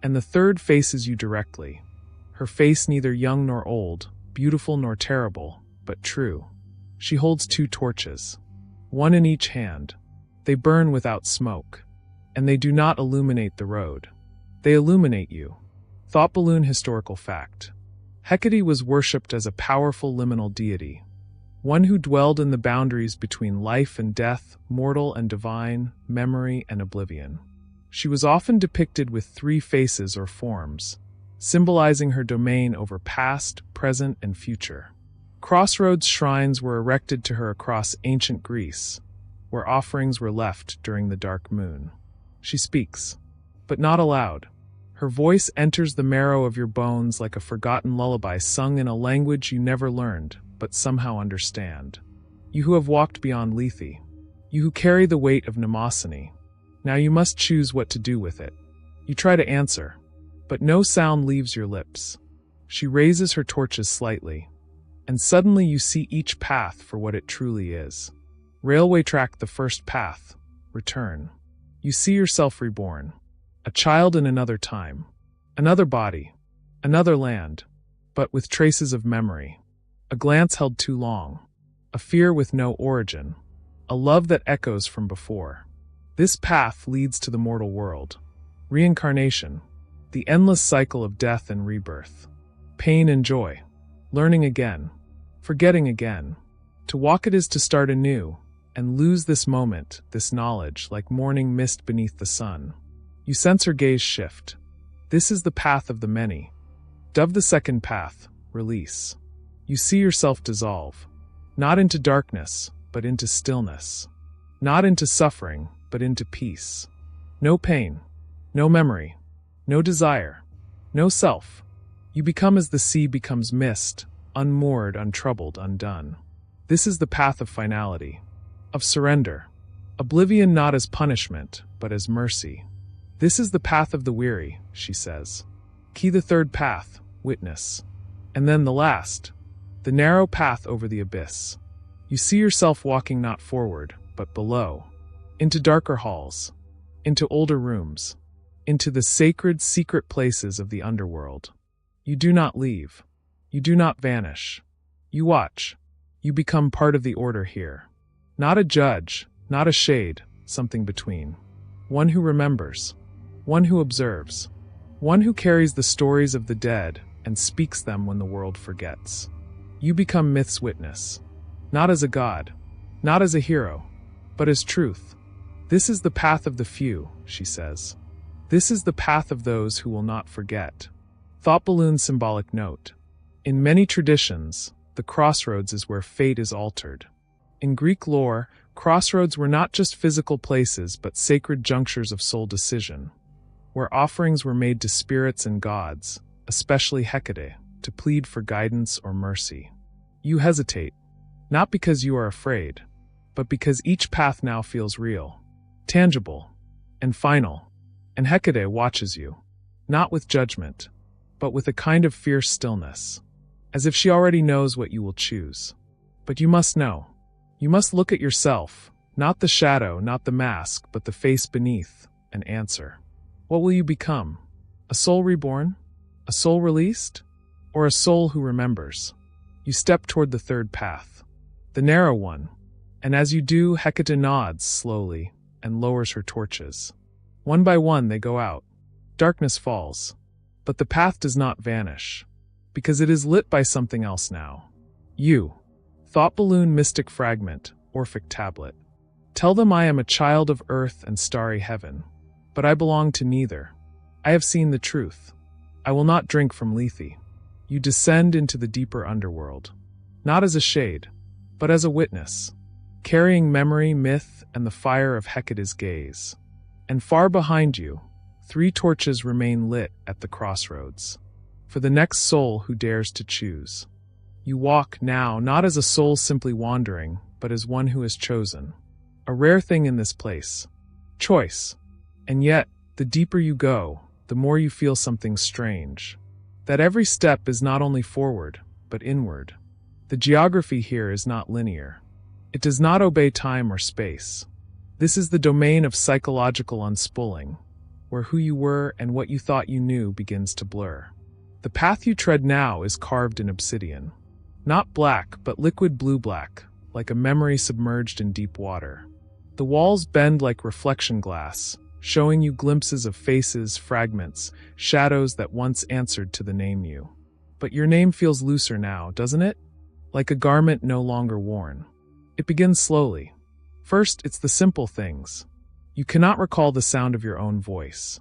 S1: And the third faces you directly, her face neither young nor old, beautiful nor terrible, but true. She holds 2 torches, one in each hand. They burn without smoke, and they do not illuminate the road. They illuminate you. Thought Balloon historical fact. Hecate was worshipped as a powerful liminal deity, one who dwelled in the boundaries between life and death, mortal and divine, memory and oblivion. She was often depicted with 3 faces or forms, symbolizing her domain over past, present, and future. Crossroads shrines were erected to her across ancient Greece, where offerings were left during the dark moon. She speaks, but not aloud. Her voice enters the marrow of your bones like a forgotten lullaby sung in a language you never learned, but somehow understand. You who have walked beyond Lethe, you who carry the weight of Mnemosyne, now you must choose what to do with it. You try to answer, but no sound leaves your lips. She raises her torches slightly, and suddenly you see each path for what it truly is. Railway track, the first path, return. You see yourself reborn. A child in another time, another body, another land, but with traces of memory. A glance held too long, a fear with no origin, a love that echoes from before. This path leads to the mortal world. Reincarnation, the endless cycle of death and rebirth. Pain and joy. Learning again. Forgetting again. To walk it is to start anew, and lose this moment, this knowledge, like morning mist beneath the sun. You sense her gaze shift. This is the path of the many. Dove the second path, release. You see yourself dissolve. Not into darkness, but into stillness. Not into suffering, but into peace. No pain. No memory. No desire. No self. You become as the sea becomes mist, unmoored, untroubled, undone. This is the path of finality, of surrender. Oblivion not as punishment, but as mercy. This is the path of the weary, she says. Key the third path, witness. And then the last, the narrow path over the abyss. You see yourself walking not forward, but below. Into darker halls. Into older rooms. Into the sacred, secret places of the underworld. You do not leave. You do not vanish. You watch. You become part of the order here. Not a judge, not a shade, something between. One who remembers. One who observes. One who carries the stories of the dead and speaks them when the world forgets. You become myth's witness. Not as a god. Not as a hero. But as truth. This is the path of the few, she says. This is the path of those who will not forget. Thought balloon symbolic note. In many traditions, the crossroads is where fate is altered. In Greek lore, crossroads were not just physical places but sacred junctures of soul decision, where offerings were made to spirits and gods, especially Hecate, to plead for guidance or mercy. You hesitate, not because you are afraid, but because each path now feels real, tangible, and final, and Hecate watches you, not with judgment, but with a kind of fierce stillness, as if she already knows what you will choose. But you must know. You must look at yourself, not the shadow, not the mask, but the face beneath, and answer. What will you become? A soul reborn? A soul released? Or a soul who remembers? You step toward the third path, the narrow one, and as you do, Hecate nods slowly and lowers her torches. One by one they go out. Darkness falls, but the path does not vanish, because it is lit by something else now. You. Thought balloon mystic fragment, Orphic tablet. Tell them I am a child of earth and starry heaven, but I belong to neither. I have seen the truth. I will not drink from Lethe. You descend into the deeper underworld, not as a shade, but as a witness, carrying memory, myth, and the fire of Hecate's gaze. And far behind you, 3 torches remain lit at the crossroads, for the next soul who dares to choose. You walk now not as a soul simply wandering, but as one who has chosen. A rare thing in this place. Choice. And yet, the deeper you go, the more you feel something strange. That every step is not only forward, but inward. The geography here is not linear. It does not obey time or space. This is the domain of psychological unspooling, where who you were and what you thought you knew begins to blur. The path you tread now is carved in obsidian. Not black, but liquid blue-black, like a memory submerged in deep water. The walls bend like reflection glass, showing you glimpses of faces, fragments, shadows that once answered to the name you. But your name feels looser now, doesn't it? Like a garment no longer worn. It begins slowly. First, it's the simple things. You cannot recall the sound of your own voice.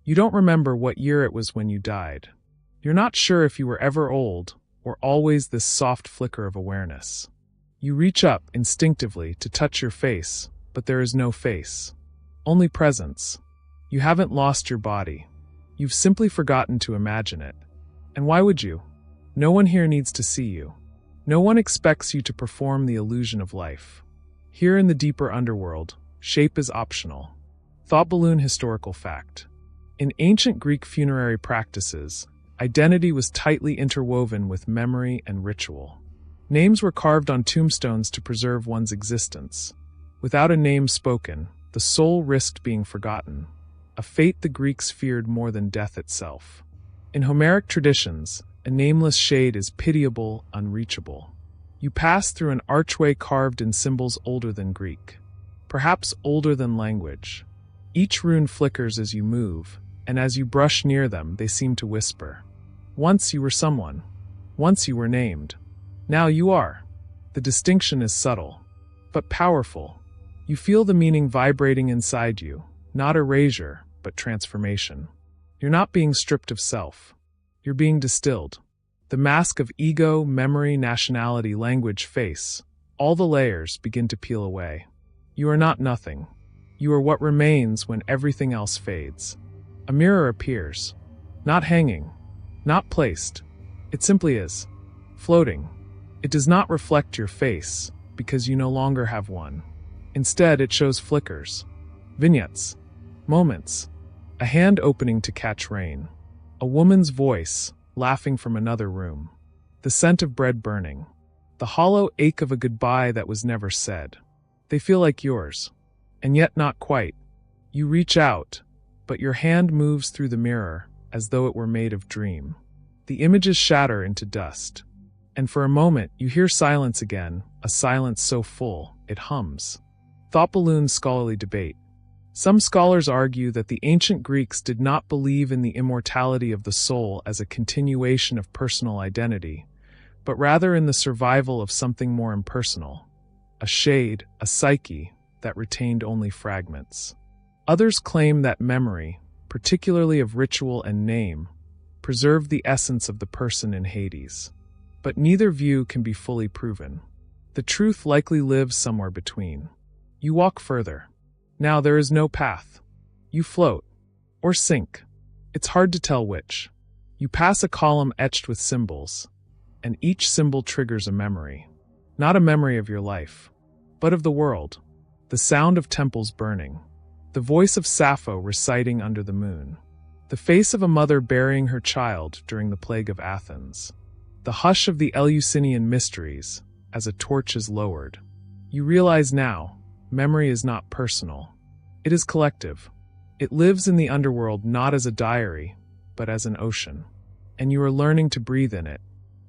S1: You don't remember what year it was when you died. You're not sure if you were ever old, or always this soft flicker of awareness. You reach up instinctively to touch your face, but there is no face. Only presence. You haven't lost your body. You've simply forgotten to imagine it. And why would you? No one here needs to see you. No one expects you to perform the illusion of life. Here in the deeper underworld, shape is optional. Thought balloon historical fact. In ancient Greek funerary practices, identity was tightly interwoven with memory and ritual. Names were carved on tombstones to preserve one's existence. Without a name spoken, the soul risked being forgotten, a fate the Greeks feared more than death itself. In Homeric traditions, a nameless shade is pitiable, unreachable. You pass through an archway carved in symbols older than Greek. perhaps older than language. Each rune flickers as you move, and as you brush near them, they seem to whisper. Once you were someone. Once you were named. Now you are. The distinction is subtle, but powerful. You feel the meaning vibrating inside you, not erasure, but transformation. You're not being stripped of self. You're being distilled. The mask of ego, memory, nationality, language, face, all the layers begin to peel away. You are not nothing. You are what remains when everything else fades. A mirror appears. Not hanging. Not placed. It simply is. Floating. It does not reflect your face, because you no longer have one. Instead, it shows flickers. Vignettes. Moments. A hand opening to catch rain. A woman's voice, laughing from another room. The scent of bread burning. The hollow ache of a goodbye that was never said. They feel like yours. And yet not quite. You reach out, but your hand moves through the mirror as though it were made of dream. The images shatter into dust. And for a moment, you hear silence again, a silence so full, it hums. Thought balloons scholarly debate. Some scholars argue that the ancient Greeks did not believe in the immortality of the soul as a continuation of personal identity, but rather in the survival of something more impersonal, a shade, a psyche, that retained only fragments. Others claim that memory, particularly of ritual and name, preserved the essence of the person in Hades. But neither view can be fully proven. The truth likely lives somewhere between. You walk further. Now there is no path. You float. Or sink. It's hard to tell which. You pass a column etched with symbols, and each symbol triggers a memory. Not a memory of your life, but of the world. The sound of temples burning. The voice of Sappho reciting under the moon. The face of a mother burying her child during the plague of Athens. The hush of the Eleusinian mysteries as a torch is lowered. You realize now, memory is not personal. It is collective. It lives in the underworld not as a diary, but as an ocean. And you are learning to breathe in it.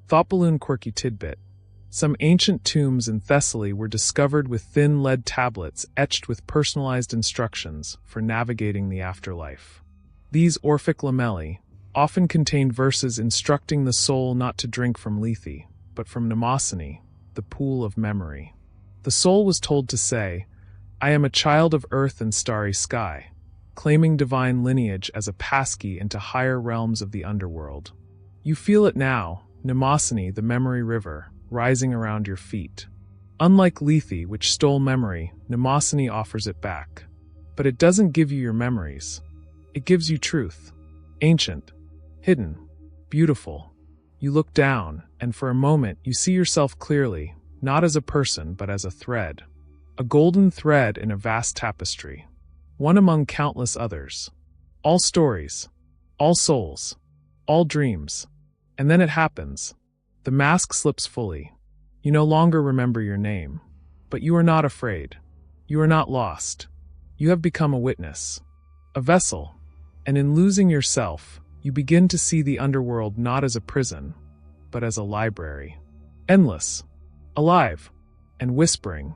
S1: Thought balloon quirky tidbit. Some ancient tombs in Thessaly were discovered with thin lead tablets etched with personalized instructions for navigating the afterlife. These Orphic lamellae often contained verses instructing the soul not to drink from Lethe, but from Mnemosyne, the pool of memory. The soul was told to say, I am a child of earth and starry sky, claiming divine lineage as a passkey into higher realms of the underworld. You feel it now, Mnemosyne, the memory river, rising around your feet. Unlike Lethe, which stole memory, Mnemosyne offers it back. But it doesn't give you your memories. It gives you truth. Ancient. Hidden. Beautiful. You look down, and for a moment you see yourself clearly, not as a person but as a thread. A golden thread in a vast tapestry. One among countless others. All stories. All souls. All dreams. And then it happens. The mask slips fully. You no longer remember your name. But you are not afraid. You are not lost. You have become a witness. A vessel. And in losing yourself, you begin to see the underworld not as a prison, but as a library. Endless. Alive. And whispering.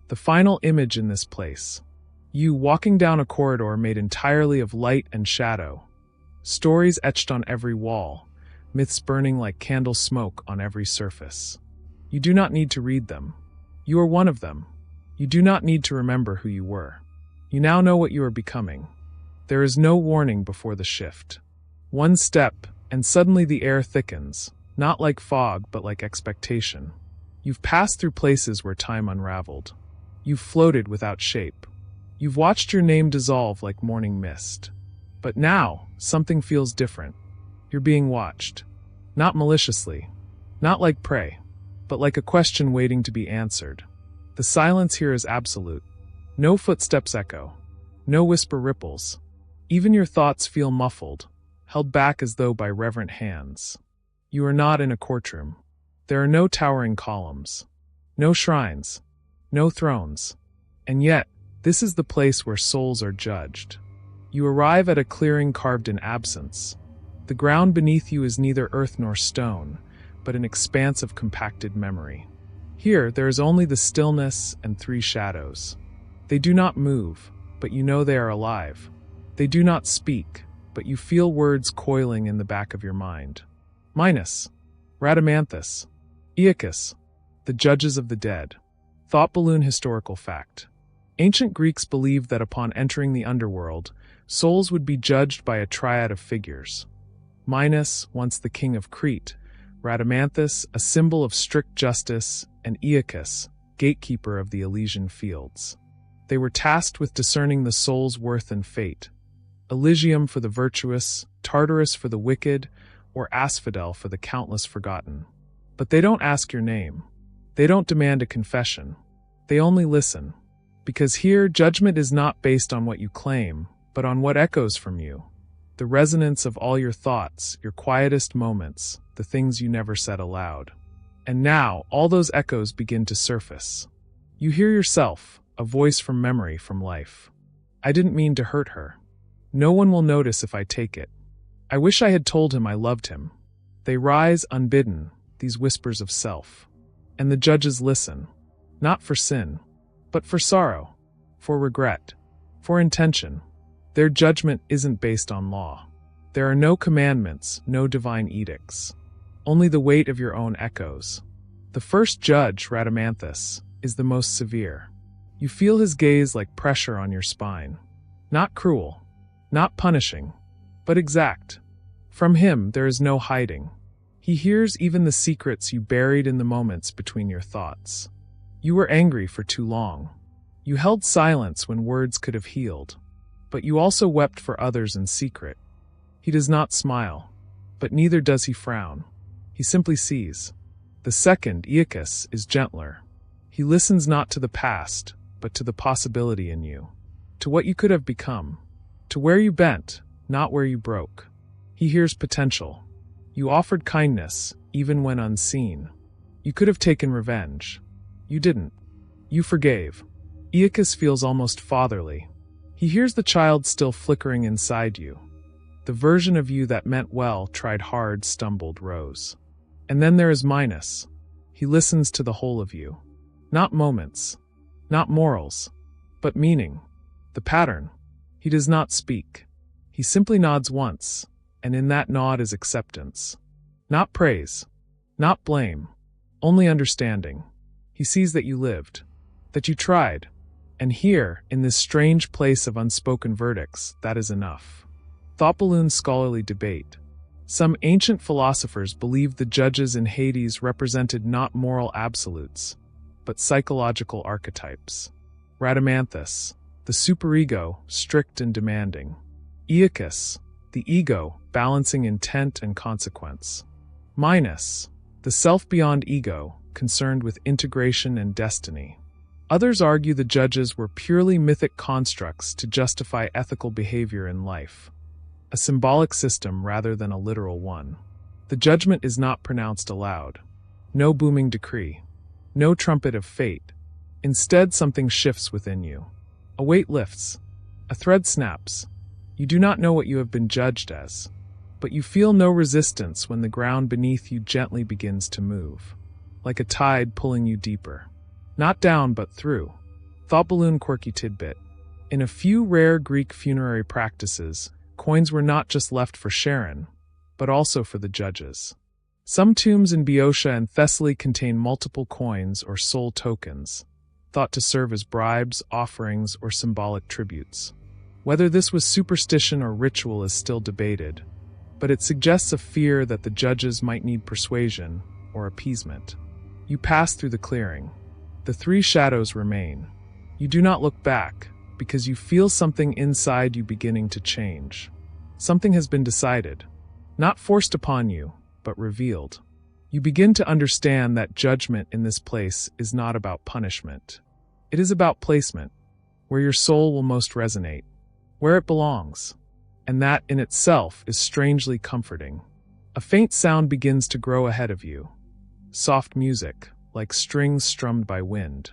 S1: The final image in this place. You walking down a corridor made entirely of light and shadow. Stories etched on every wall. Myths burning like candle smoke on every surface. You do not need to read them. You are one of them. You do not need to remember who you were. You now know what you are becoming. There is no warning before the shift. One step, and suddenly the air thickens, not like fog but like expectation. You've passed through places where time unraveled. You've floated without shape. You've watched your name dissolve like morning mist. But now, something feels different. You're being watched. Not maliciously. Not like prey. But like a question waiting to be answered. The silence here is absolute. No footsteps echo. No whisper ripples. Even your thoughts feel muffled, held back as though by reverent hands. You are not in a courtroom. There are no towering columns. No shrines. No thrones. And yet, this is the place where souls are judged. You arrive at a clearing carved in absence. The ground beneath you is neither earth nor stone, but an expanse of compacted memory. Here, there is only the stillness and three shadows. They do not move, but you know they are alive. They do not speak, but you feel words coiling in the back of your mind. Minos, Rhadamanthus, Aeacus, the judges of the dead. Thought balloon historical fact. Ancient Greeks believed that upon entering the underworld, souls would be judged by a triad of figures. Minos, once the king of Crete, Rhadamanthus, a symbol of strict justice, and Aeacus, gatekeeper of the Elysian fields. They were tasked with discerning the soul's worth and fate. Elysium for the virtuous, Tartarus for the wicked, or Asphodel for the countless forgotten. But they don't ask your name. They don't demand a confession. They only listen. Because here, judgment is not based on what you claim, but on what echoes from you. The resonance of all your thoughts, your quietest moments, the things you never said aloud. And now, all those echoes begin to surface. You hear yourself, a voice from memory, from life. I didn't mean to hurt her. No one will notice if I take it. I wish I had told him I loved him. They rise unbidden, these whispers of self. And the judges listen. Not for sin, but for sorrow, for regret, for intention. Their judgment isn't based on law. There are no commandments, no divine edicts. Only the weight of your own echoes. The first judge, Rhadamanthus, is the most severe. You feel his gaze like pressure on your spine. Not cruel, not punishing, but exact. From him there is no hiding. He hears even the secrets you buried in the moments between your thoughts. You were angry for too long. You held silence when words could have healed. But you also wept for others in secret. He does not smile, but neither does he frown. He simply sees. The second, Aeacus, is gentler. He listens not to the past, but to the possibility in you. To what you could have become. To where you bent, not where you broke. He hears potential. You offered kindness, even when unseen. You could have taken revenge. You didn't. You forgave. Aeacus feels almost fatherly. He hears the child still flickering inside you. The version of you that meant well, tried hard, stumbled, rose. And then there is Minos. He listens to the whole of you. Not moments, not morals, but meaning, the pattern. He does not speak. He simply nods once, and in that nod is acceptance. Not praise, not blame, only understanding. He sees that you lived, that you tried. And here, in this strange place of unspoken verdicts, that is enough. Thought balloon scholarly debate. Some ancient philosophers believed the judges in Hades represented not moral absolutes, but psychological archetypes. Rhadamanthus, the superego, strict and demanding. Aeacus, the ego, balancing intent and consequence. Minos, the self beyond ego, concerned with integration and destiny. Others argue the judges were purely mythic constructs to justify ethical behavior in life, a symbolic system rather than a literal one. The judgment is not pronounced aloud. No booming decree. No trumpet of fate. Instead, something shifts within you. A weight lifts. A thread snaps. You do not know what you have been judged as, but you feel no resistance when the ground beneath you gently begins to move, like a tide pulling you deeper. Not down, but through. Thought balloon quirky tidbit. In a few rare Greek funerary practices, coins were not just left for Sharon, but also for the judges. Some tombs in Boeotia and Thessaly contain multiple coins or soul tokens, thought to serve as bribes, offerings, or symbolic tributes. Whether this was superstition or ritual is still debated, but it suggests a fear that the judges might need persuasion or appeasement. You pass through the clearing. The three shadows remain. You do not look back, because you feel something inside you beginning to change. Something has been decided, not forced upon you, but revealed. You begin to understand that judgment in this place is not about punishment. It is about placement, where your soul will most resonate, where it belongs. And that in itself is strangely comforting. A faint sound begins to grow ahead of you. Soft music, like strings strummed by wind.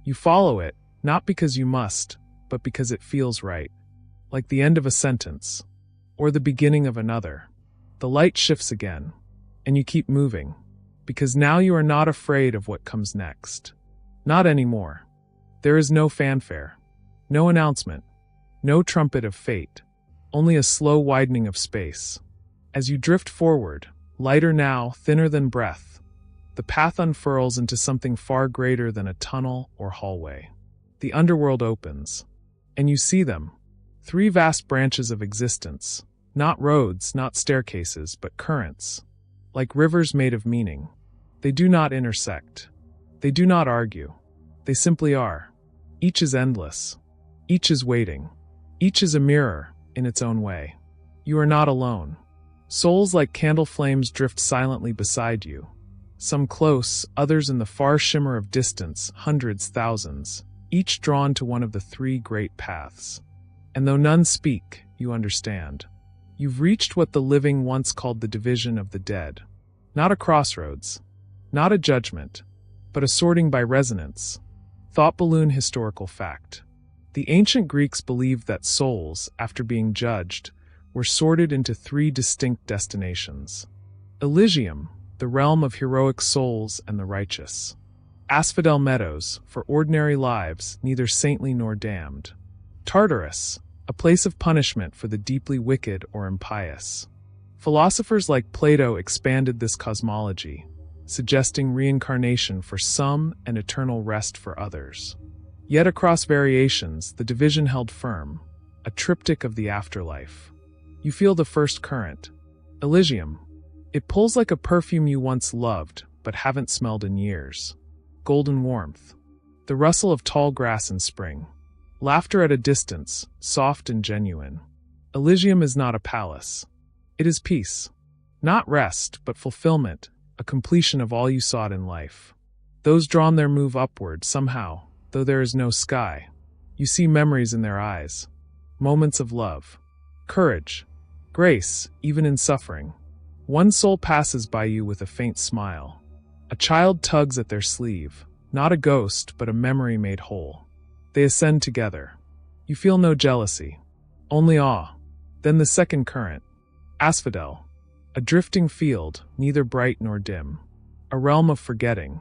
S1: You follow it, not because you must, but because it feels right. Like the end of a sentence, or the beginning of another. The light shifts again, and you keep moving, because now you are not afraid of what comes next. Not anymore. There is no fanfare. No announcement, no trumpet of fate, only a slow widening of space. As you drift forward, lighter now, thinner than breath, the path unfurls into something far greater than a tunnel or hallway. The underworld opens, and you see them, three vast branches of existence, not roads, not staircases, but currents, like rivers made of meaning. They do not intersect. They do not argue. They simply are. Each is endless. Each is waiting. Each is a mirror, in its own way. You are not alone. Souls like candle flames drift silently beside you. Some close, others in the far shimmer of distance, hundreds, thousands, each drawn to one of the three great paths. And though none speak, you understand. You've reached what the living once called the division of the dead. Not a crossroads, not a judgment, but a sorting by resonance. Thought balloon historical fact. The ancient Greeks believed that souls, after being judged, were sorted into three distinct destinations. Elysium, the realm of heroic souls and the righteous. Asphodel meadows, for ordinary lives, neither saintly nor damned. Tartarus, a place of punishment for the deeply wicked or impious. Philosophers like Plato expanded this cosmology, suggesting reincarnation for some and eternal rest for others. Yet across variations, the division held firm, a triptych of the afterlife. You feel the first current, Elysium. It pulls like a perfume you once loved, but haven't smelled in years. Golden warmth. The rustle of tall grass in spring. Laughter at a distance, soft and genuine. Elysium is not a palace. It is peace. Not rest, but fulfillment, a completion of all you sought in life. Those drawn there move upward somehow, though there is no sky. You see memories in their eyes. Moments of love. Courage. Grace, even in suffering. One soul passes by you with a faint smile. A child tugs at their sleeve, not a ghost, but a memory made whole. They ascend together. You feel no jealousy, only awe. Then the second current, Asphodel, a drifting field, neither bright nor dim. A realm of forgetting.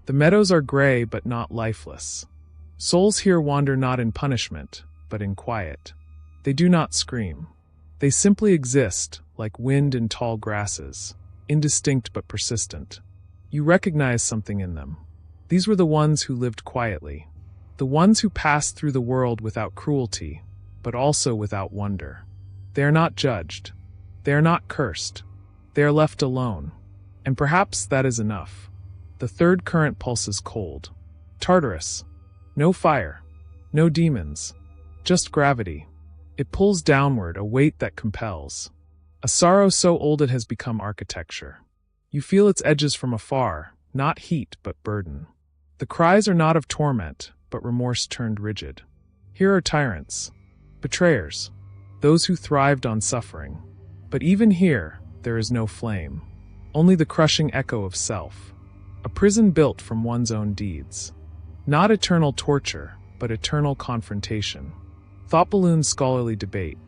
S1: The meadows are gray but not lifeless. Souls here wander not in punishment, but in quiet. They do not scream. They simply exist, like wind in tall grasses, indistinct but persistent. You recognize something in them. These were the ones who lived quietly, the ones who passed through the world without cruelty, but also without wonder. They are not judged. They are not cursed. They are left alone. And perhaps that is enough. The third current pulses cold. Tartarus. No fire. No demons. Just gravity. It pulls downward, a weight that compels. A sorrow so old it has become architecture. You feel its edges from afar, not heat but burden. The cries are not of torment, but remorse turned rigid. Here are tyrants, betrayers, those who thrived on suffering. But even here, there is no flame, only the crushing echo of self. A prison built from one's own deeds. Not eternal torture, but eternal confrontation. Thought balloon scholarly debate.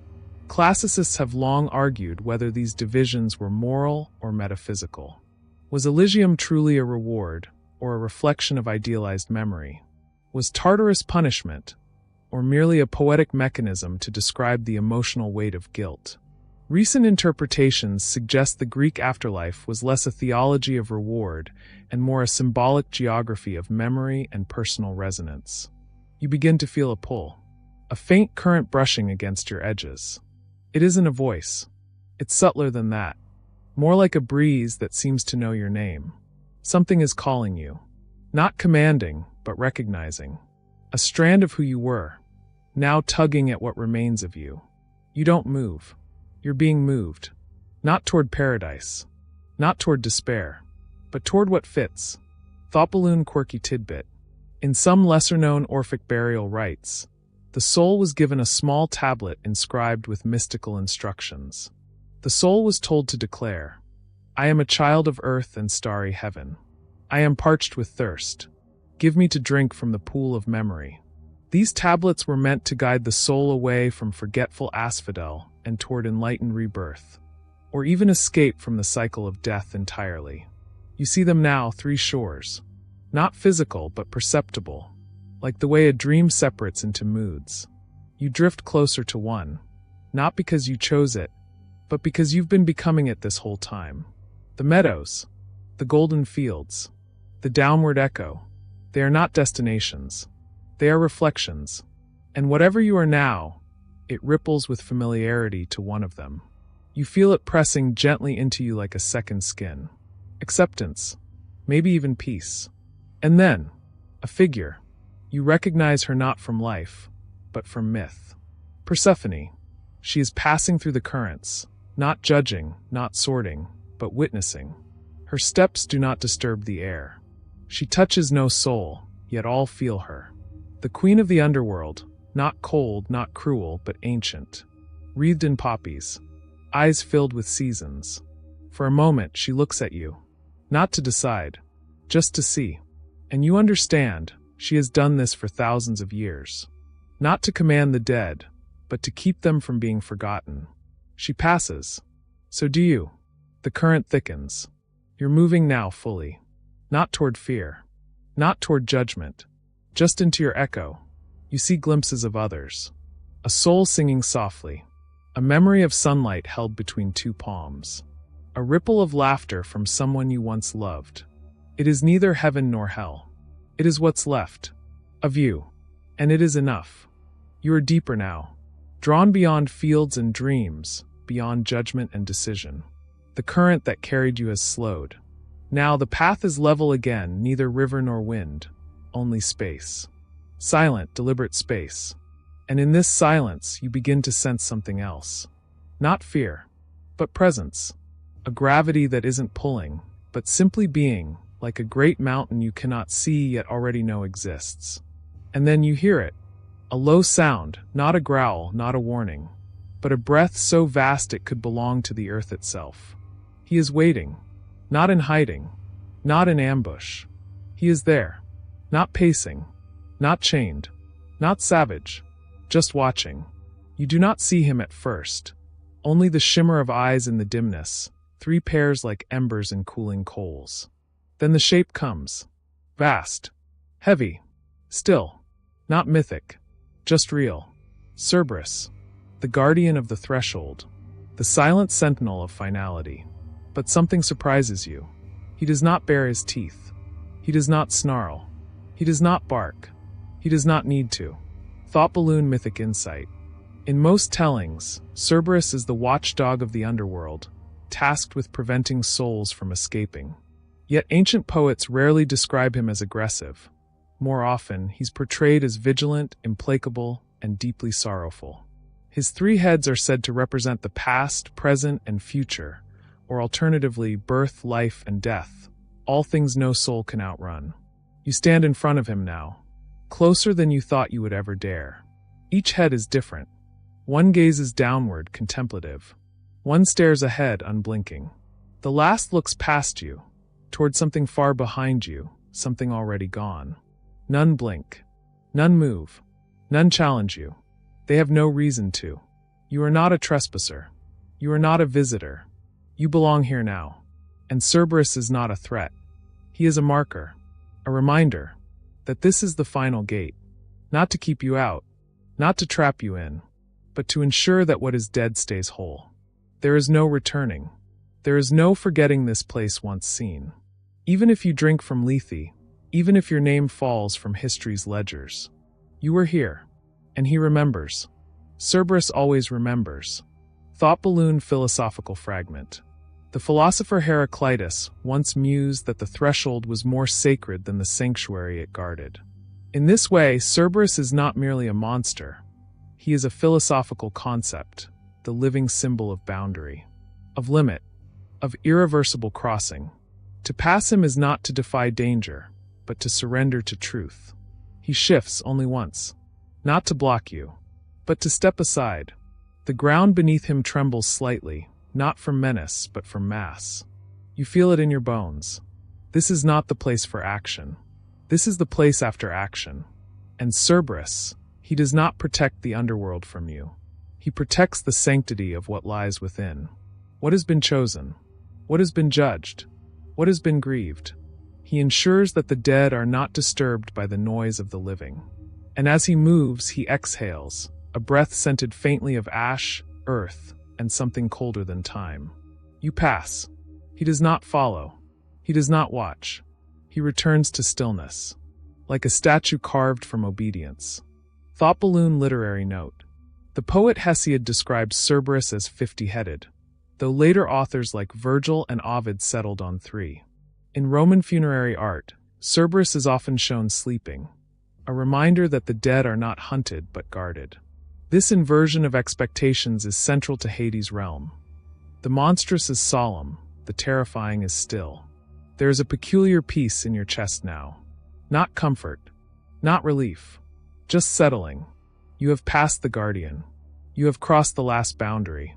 S1: Classicists have long argued whether these divisions were moral or metaphysical. Was Elysium truly a reward, or a reflection of idealized memory? Was Tartarus punishment, or merely a poetic mechanism to describe the emotional weight of guilt? Recent interpretations suggest the Greek afterlife was less a theology of reward and more a symbolic geography of memory and personal resonance. You begin to feel a pull, a faint current brushing against your edges. It isn't a voice. It's subtler than that. More like a breeze that seems to know your name. Something is calling you. Not commanding, but recognizing. A strand of who you were, now tugging at what remains of you. You don't move. You're being moved. Not toward paradise. Not toward despair. But toward what fits. Thought balloon quirky tidbit. In some lesser-known Orphic burial rites, the soul was given a small tablet inscribed with mystical instructions. The soul was told to declare, "I am a child of earth and starry heaven. I am parched with thirst. Give me to drink from the pool of memory." These tablets were meant to guide the soul away from forgetful asphodel and toward enlightened rebirth, or even escape from the cycle of death entirely. You see them now, three shores. Not physical, but perceptible. like the way a dream separates into moods. You drift closer to one, not because you chose it, but because you've been becoming it this whole time. The meadows, the golden fields, the downward echo, they are not destinations. They are reflections. And whatever you are now, it ripples with familiarity to one of them. You feel it pressing gently into you like a second skin. Acceptance, maybe even peace. And then, a figure. You recognize her not from life, but from myth. Persephone. She is passing through the currents, not judging, not sorting, but witnessing. Her steps do not disturb the air. She touches no soul, yet all feel her. The queen of the underworld, not cold, not cruel, but ancient. Wreathed in poppies, eyes filled with seasons. For a moment she looks at you, not to decide, just to see. And you understand, she has done this for thousands of years. Not to command the dead, but to keep them from being forgotten. She passes. So do you. The current thickens. You're moving now fully. Not toward fear. Not toward judgment. Just into your echo. You see glimpses of others. A soul singing softly. A memory of sunlight held between two palms. A ripple of laughter from someone you once loved. It is neither heaven nor hell. It is what's left. Of you. And it is enough. You are deeper now. Drawn beyond fields and dreams, beyond judgment and decision. The current that carried you has slowed. Now the path is level again, neither river nor wind, only space. Silent, deliberate space. And in this silence, you begin to sense something else. Not fear, but presence. A gravity that isn't pulling, but simply being, like a great mountain you cannot see yet already know exists. And then you hear it. A low sound, not a growl, not a warning, but a breath so vast it could belong to the earth itself. He is waiting, not in hiding, not in ambush. He is there, not pacing, not chained, not savage, just watching. You do not see him at first, only the shimmer of eyes in the dimness, 3 pairs like embers in cooling coals. Then the shape comes, vast, heavy, still, not mythic, just real. Cerberus, the guardian of the threshold, the silent sentinel of finality. But something surprises you. He does not bare his teeth. He does not snarl. He does not bark. He does not need to. Thought balloon mythic insight. In most tellings, Cerberus is the watchdog of the underworld, tasked with preventing souls from escaping. Yet ancient poets rarely describe him as aggressive. More often, he's portrayed as vigilant, implacable, and deeply sorrowful. His 3 heads are said to represent the past, present, and future, or alternatively, birth, life, and death, all things no soul can outrun. You stand in front of him now, closer than you thought you would ever dare. Each head is different. One gazes downward, contemplative. One stares ahead, unblinking. The last looks past you, toward something far behind you, something already gone. None blink. None move. None challenge you. They have no reason to. You are not a trespasser. You are not a visitor. You belong here now. And Cerberus is not a threat. He is a marker, a reminder, that this is the final gate. Not to keep you out, not to trap you in, but to ensure that what is dead stays whole. There is no returning. There is no forgetting this place once seen. Even if you drink from Lethe, even if your name falls from history's ledgers. You were here, and he remembers. Cerberus always remembers. Thought balloon philosophical fragment. The philosopher Heraclitus once mused that the threshold was more sacred than the sanctuary it guarded. In this way, Cerberus is not merely a monster. He is a philosophical concept, the living symbol of boundary, of limit, of irreversible crossing. To pass him is not to defy danger, but to surrender to truth. He shifts only once, not to block you, but to step aside. The ground beneath him trembles slightly, not from menace, but from mass. You feel it in your bones. This is not the place for action. This is the place after action. And Cerberus, he does not protect the underworld from you. He protects the sanctity of what lies within. What has been chosen? What has been judged? What has been grieved? He ensures that the dead are not disturbed by the noise of the living. And as he moves, he exhales, a breath scented faintly of ash, earth, and something colder than time. You pass. He does not follow. He does not watch. He returns to stillness, like a statue carved from obedience. Thought balloon literary note. The poet Hesiod described Cerberus as 50-headed, though later authors like Virgil and Ovid settled on 3. In Roman funerary art, Cerberus is often shown sleeping, a reminder that the dead are not hunted but guarded. This inversion of expectations is central to Hades' realm. The monstrous is solemn, the terrifying is still. There is a peculiar peace in your chest now. Not comfort, not relief, just settling. You have passed the guardian. You have crossed the last boundary.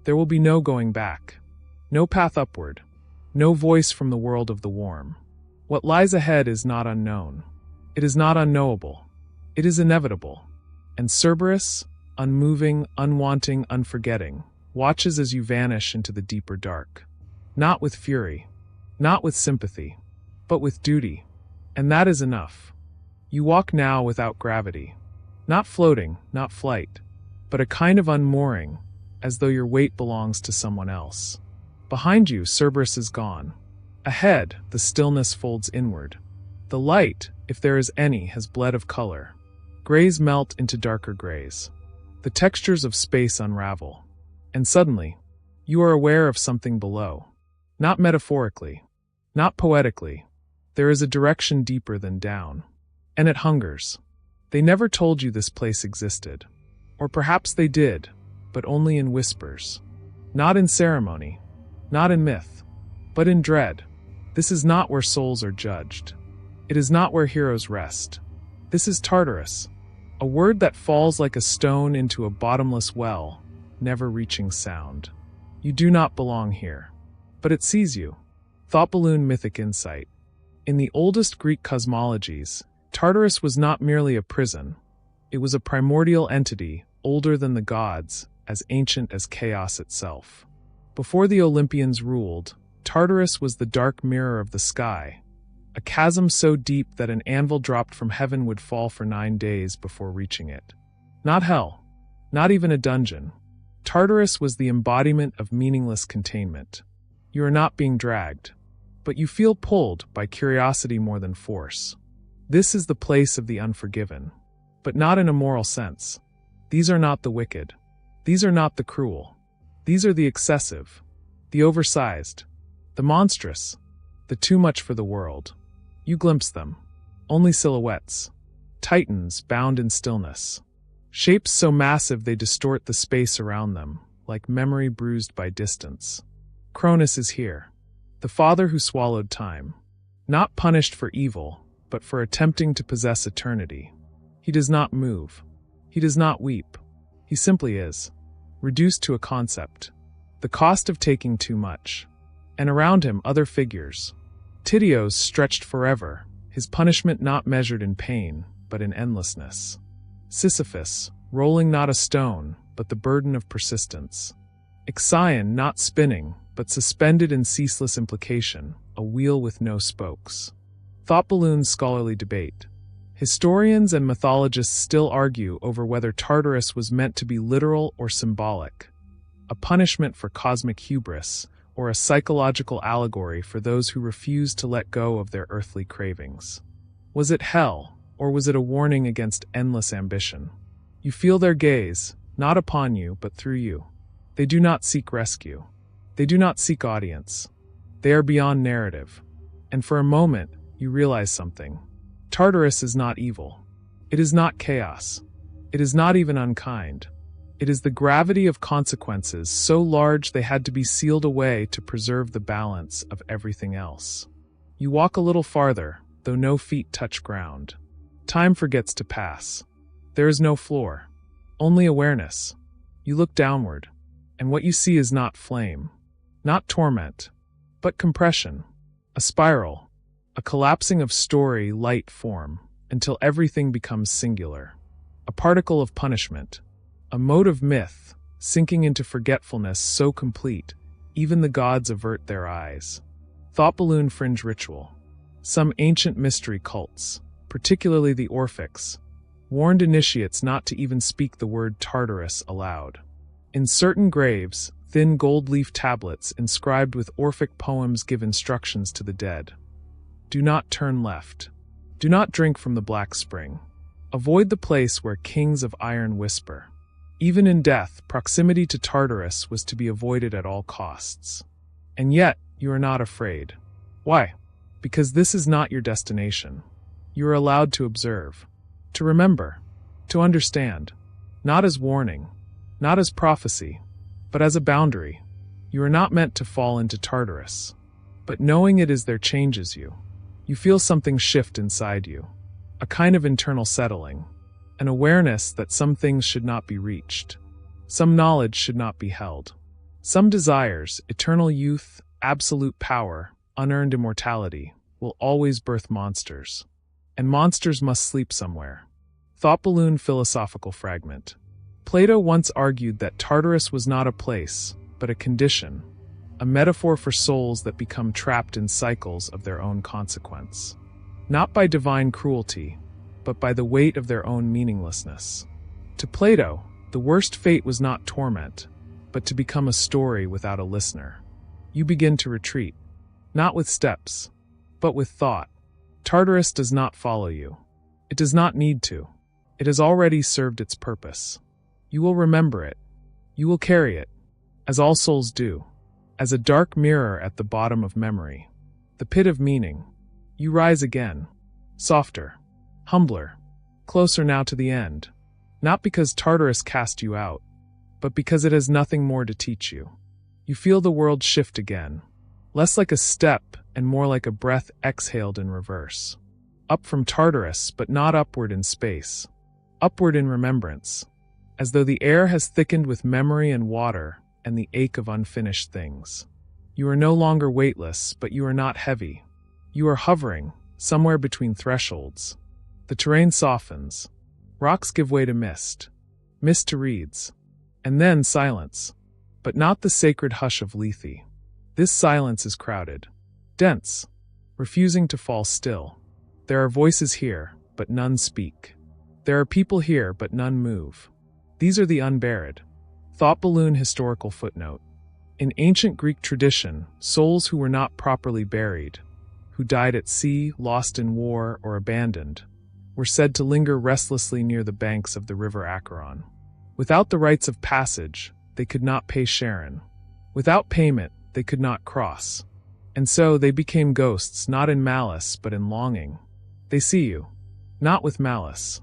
S1: There will be no going back. No path upward. No voice from the world of the worm. What lies ahead is not unknown. It is not unknowable. It is inevitable. And Cerberus, unmoving, unwanting, unforgetting, watches as you vanish into the deeper dark. Not with fury, not with sympathy, but with duty. And that is enough. You walk now without gravity. Not floating, not flight, but a kind of unmooring, as though your weight belongs to someone else. Behind you, Cerberus is gone. Ahead, the stillness folds inward. The light, if there is any, has bled of color. Grays melt into darker grays. The textures of space unravel. And suddenly, you are aware of something below. Not metaphorically, not poetically. There is a direction deeper than down. And it hungers. They never told you this place existed. Or perhaps they did, but only in whispers. Not in ceremony, not in myth, but in dread. This is not where souls are judged. It is not where heroes rest. This is Tartarus, a word that falls like a stone into a bottomless well, never reaching sound. You do not belong here. But it sees you. Thought balloon mythic insight. In the oldest Greek cosmologies, Tartarus was not merely a prison. It was a primordial entity, older than the gods, as ancient as chaos itself. Before the Olympians ruled, Tartarus was the dark mirror of the sky, a chasm so deep that an anvil dropped from heaven would fall for 9 days before reaching it. Not hell, not even a dungeon. Tartarus was the embodiment of meaningless containment. You are not being dragged, but you feel pulled by curiosity more than force. This is the place of the unforgiven, but not in a moral sense. These are not the wicked. These are not the cruel. These are the excessive, the oversized, the monstrous, the too much for the world. You glimpse them. Only silhouettes. Titans bound in stillness. Shapes so massive they distort the space around them, like memory bruised by distance. Cronus is here, the father who swallowed time. Not punished for evil, but for attempting to possess eternity. He does not move. He does not weep. He simply is, reduced to a concept. The cost of taking too much. And around him, other figures. Tityos stretched forever, his punishment not measured in pain, but in endlessness. Sisyphus, rolling not a stone, but the burden of persistence. Ixion not spinning, but suspended in ceaseless implication, a wheel with no spokes. Thought balloons scholarly debate. Historians and mythologists still argue over whether Tartarus was meant to be literal or symbolic, a punishment for cosmic hubris, or a psychological allegory for those who refuse to let go of their earthly cravings. Was it hell, or was it a warning against endless ambition? You feel their gaze, not upon you, but through you. They do not seek rescue. They do not seek audience. They are beyond narrative. And for a moment, you realize something. Tartarus is not evil. It is not chaos. It is not even unkind. It is the gravity of consequences so large they had to be sealed away to preserve the balance of everything else. You walk a little farther, though no feet touch ground. Time forgets to pass. There is no floor, only awareness. You look downward, and what you see is not flame, not torment, but compression, a spiral, a collapsing of story, light, form, until everything becomes singular. A particle of punishment, a mode of myth, sinking into forgetfulness so complete, even the gods avert their eyes. Thought balloon fringe ritual. Some ancient mystery cults, particularly the Orphics, warned initiates not to even speak the word Tartarus aloud. In certain graves, thin gold leaf tablets inscribed with Orphic poems give instructions to the dead. Do not turn left. Do not drink from the black spring. Avoid the place where kings of iron whisper. Even in death, proximity to Tartarus was to be avoided at all costs. And yet, you are not afraid. Why? Because this is not your destination. You are allowed to observe, to remember, to understand, not as warning, not as prophecy, but as a boundary. You are not meant to fall into Tartarus. But knowing it is there changes you. You feel something shift inside you, a kind of internal settling, an awareness that some things should not be reached, some knowledge should not be held, some desires, eternal youth, absolute power, unearned immortality, will always birth monsters. And monsters must sleep somewhere. Thought balloon philosophical fragment. Plato once argued that Tartarus was not a place, but a condition, a metaphor for souls that become trapped in cycles of their own consequence. Not by divine cruelty, but by the weight of their own meaninglessness. To Plato, the worst fate was not torment, but to become a story without a listener. You begin to retreat, not with steps, but with thought. Tartarus does not follow you. It does not need to. It has already served its purpose. You will remember it. You will carry it, as all souls do, as a dark mirror at the bottom of memory, the pit of meaning. You rise again, softer, humbler, closer now to the end, not because Tartarus cast you out, but because it has nothing more to teach you. You feel the world shift again, less like a step and more like a breath exhaled in reverse. Up from Tartarus, but not upward in space, upward in remembrance, as though the air has thickened with memory and water and the ache of unfinished things. You are no longer weightless, but you are not heavy. You are hovering, somewhere between thresholds. The terrain softens. Rocks give way to mist. Mist to reeds. And then silence. But not the sacred hush of Lethe. This silence is crowded. Dense. Refusing to fall still. There are voices here, but none speak. There are people here, but none move. These are the unburied. Thought balloon historical footnote. In ancient Greek tradition, souls who were not properly buried, who died at sea, lost in war, or abandoned, were said to linger restlessly near the banks of the river Acheron. Without the rites of passage, they could not pay Charon. Without payment, they could not cross. And so they became ghosts not in malice but in longing. They see you, not with malice,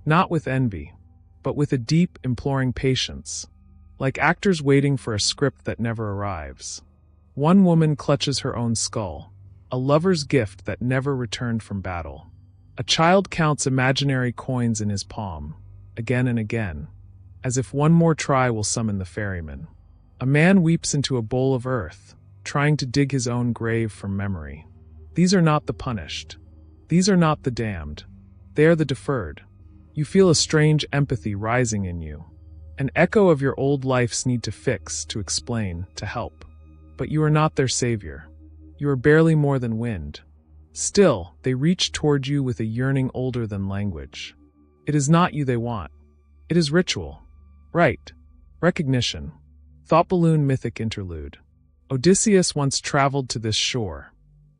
S1: not with envy, but with a deep, imploring patience, like actors waiting for a script that never arrives. One woman clutches her own skull, a lover's gift that never returned from battle. A child counts imaginary coins in his palm, again and again, as if one more try will summon the ferryman. A man weeps into a bowl of earth, trying to dig his own grave from memory. These are not the punished. These are not the damned. They are the deferred. You feel a strange empathy rising in you, an echo of your old life's need to fix, to explain, to help. But you are not their savior. You are barely more than wind. Still, they reach toward you with a yearning older than language. It is not you they want. It is ritual. Rite. Recognition. Thought balloon mythic interlude. Odysseus once traveled to this shore,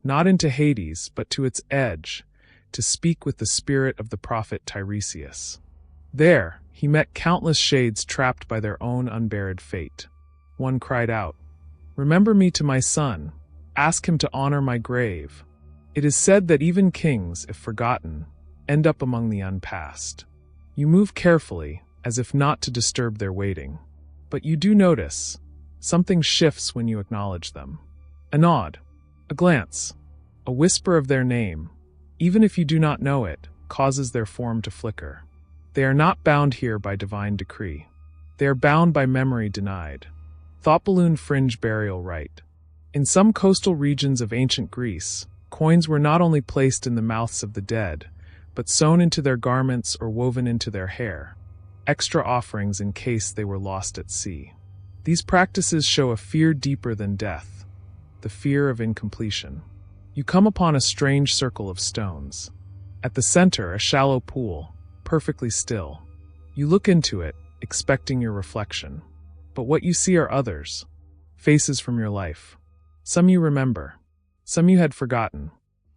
S1: not into Hades, but to its edge, to speak with the spirit of the prophet Tiresias. There, he met countless shades trapped by their own unburied fate. One cried out, "Remember me to my son. Ask him to honor my grave." It is said that even kings, if forgotten, end up among the unpassed. You move carefully, as if not to disturb their waiting. But you do notice, something shifts when you acknowledge them. A nod, a glance, a whisper of their name, even if you do not know it, causes their form to flicker. They are not bound here by divine decree. They are bound by memory denied. Thought balloon fringe burial rite. In some coastal regions of ancient Greece, coins were not only placed in the mouths of the dead, but sewn into their garments or woven into their hair, extra offerings in case they were lost at sea. These practices show a fear deeper than death, the fear of incompletion. You come upon a strange circle of stones. At the center, a shallow pool, perfectly still. You look into it, expecting your reflection. But what you see are others. Faces from your life. Some you remember. Some you had forgotten.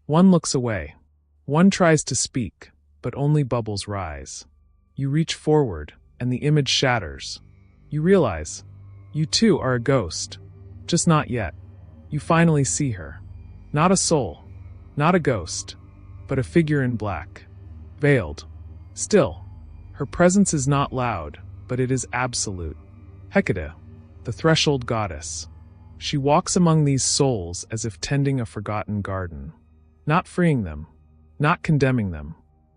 S1: One looks away. One tries to speak, but only bubbles rise. You reach forward, and the image shatters. You realize, you too are a ghost. Just not yet. You finally see her. Not a soul. Not a ghost. But a figure in black. Veiled. Still. Her presence is not loud, but it is absolute. Hecate, the threshold goddess. She walks among these souls as if tending a forgotten garden. Not freeing them. Not condemning them.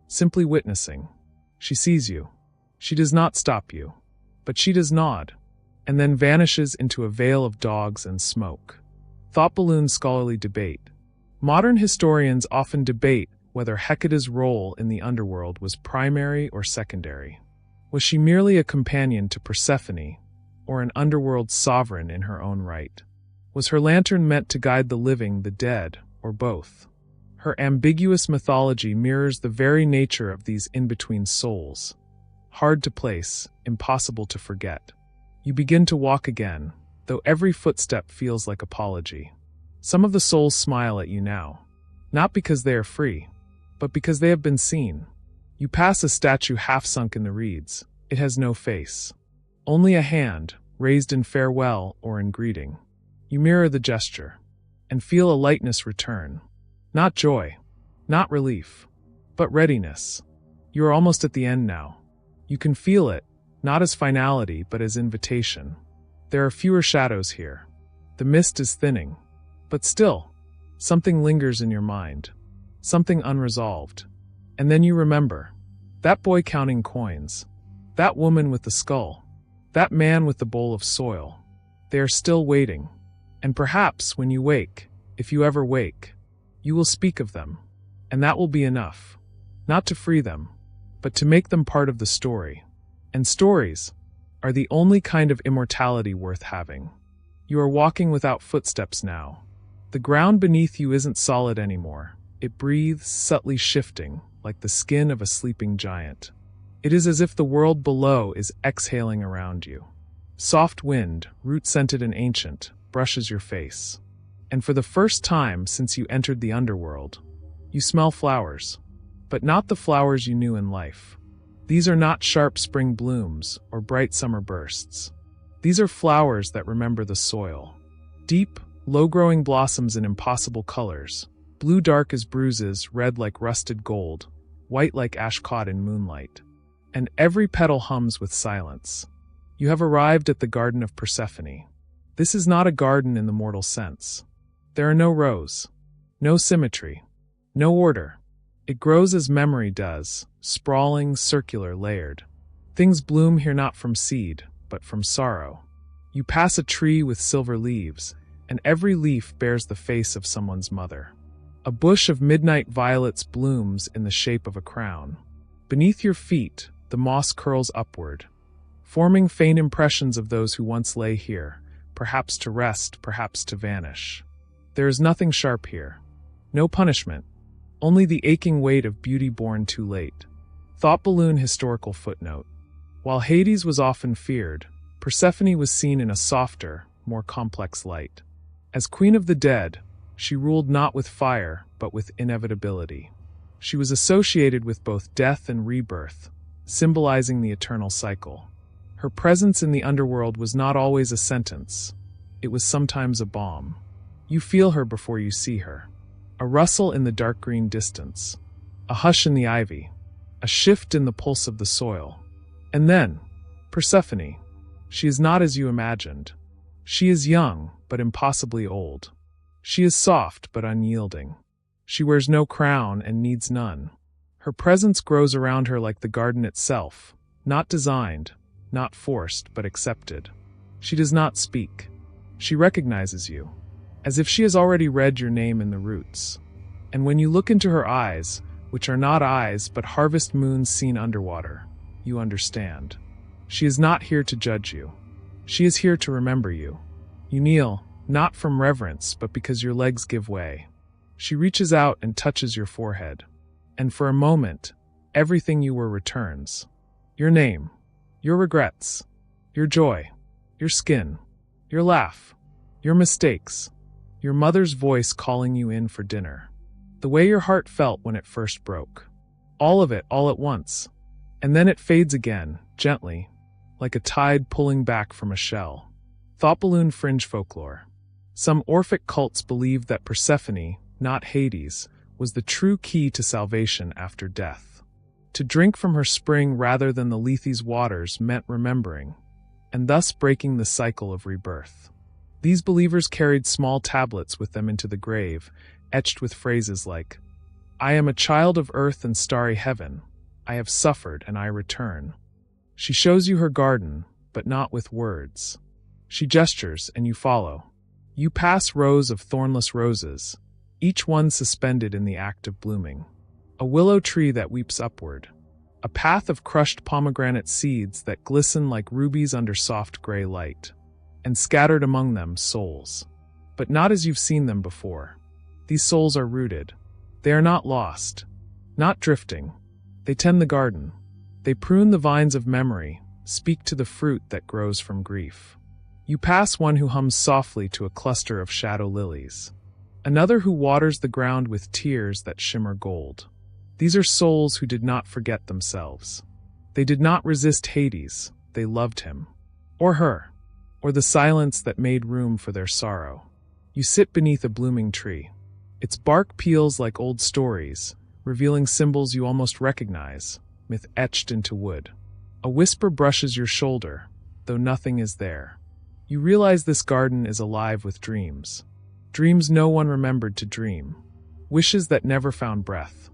S1: Simply witnessing. She sees you. She does not stop you. But she does nod, and then vanishes into a veil of dogs and smoke. Thought balloon scholarly debate. Modern historians often debate whether Hecate's role in the underworld was primary or secondary. Was she merely a companion to Persephone, or an underworld sovereign in her own right? Was her lantern meant to guide the living, the dead, or both? Her ambiguous mythology mirrors the very nature of these in-between souls. Hard to place, impossible to forget. You begin to walk again, though every footstep feels like apology. Some of the souls smile at you now, not because they are free, but because they have been seen. You pass a statue half sunk in the reeds. It has no face. Only a hand, raised in farewell or in greeting. You mirror the gesture, and feel a lightness return. Not joy, not relief, but readiness. You are almost at the end now. You can feel it, not as finality, but as invitation. There are fewer shadows here. The mist is thinning. But still, something lingers in your mind. Something unresolved. And then you remember. That boy counting coins. That woman with the skull. That man with the bowl of soil. They are still waiting. And perhaps when you wake, if you ever wake, you will speak of them. And that will be enough. Not to free them, but to make them part of the story. And stories are the only kind of immortality worth having. You are walking without footsteps now. The ground beneath you isn't solid anymore. It breathes, subtly shifting, like the skin of a sleeping giant. It is as if the world below is exhaling around you. Soft wind, root-scented and ancient, brushes your face. And for the first time since you entered the underworld, you smell flowers. But not the flowers you knew in life. These are not sharp spring blooms or bright summer bursts. These are flowers that remember the soil. Deep, low-growing blossoms in impossible colors. Blue dark as bruises, red like rusted gold, white like ash caught in moonlight. And every petal hums with silence. You have arrived at the Garden of Persephone. This is not a garden in the mortal sense. There are no rows, no symmetry, no order. It grows as memory does, sprawling, circular, layered. Things bloom here not from seed, but from sorrow. You pass a tree with silver leaves, and every leaf bears the face of someone's mother. A bush of midnight violets blooms in the shape of a crown. Beneath your feet, the moss curls upward, forming faint impressions of those who once lay here, perhaps to rest, perhaps to vanish. There is nothing sharp here. No punishment. Only the aching weight of beauty born too late. Thought balloon historical footnote. While Hades was often feared, Persephone was seen in a softer, more complex light. As queen of the dead, she ruled not with fire, but with inevitability. She was associated with both death and rebirth, symbolizing the eternal cycle. Her presence in the underworld was not always a sentence. It was sometimes a bomb. You feel her before you see her. A rustle in the dark green distance. A hush in the ivy. A shift in the pulse of the soil. And then, Persephone. She is not as you imagined. She is young, but impossibly old. She is soft, but unyielding. She wears no crown and needs none. Her presence grows around her like the garden itself, not designed, not forced, but accepted. She does not speak. She recognizes you, as if she has already read your name in the roots. And when you look into her eyes, which are not eyes but harvest moons seen underwater, you understand. She is not here to judge you. She is here to remember you. You kneel, not from reverence, but because your legs give way. She reaches out and touches your forehead. And for a moment, everything you were returns. Your name, your regrets, your joy, your skin, your laugh, your mistakes, your mother's voice calling you in for dinner. The way your heart felt when it first broke. All of it, all at once. And then it fades again, gently, like a tide pulling back from a shell. Thought balloon fringe folklore. Some Orphic cults believed that Persephone, not Hades, was the true key to salvation after death. To drink from her spring rather than the Lethe's waters meant remembering, and thus breaking the cycle of rebirth. These believers carried small tablets with them into the grave, etched with phrases like, "I am a child of earth and starry heaven. I have suffered and I return." She shows you her garden, but not with words. She gestures and you follow. You pass rows of thornless roses, each one suspended in the act of blooming. A willow tree that weeps upward. A path of crushed pomegranate seeds that glisten like rubies under soft gray light. And scattered among them, souls. But not as you've seen them before. These souls are rooted. They are not lost. Not drifting. They tend the garden. They prune the vines of memory, speak to the fruit that grows from grief. You pass one who hums softly to a cluster of shadow lilies. Another who waters the ground with tears that shimmer gold. These are souls who did not forget themselves. They did not resist Hades, they loved him. Or her. Or the silence that made room for their sorrow. You sit beneath a blooming tree. Its bark peels like old stories, revealing symbols you almost recognize, myth etched into wood. A whisper brushes your shoulder, though nothing is there. You realize this garden is alive with dreams. Dreams no one remembered to dream. Wishes that never found breath.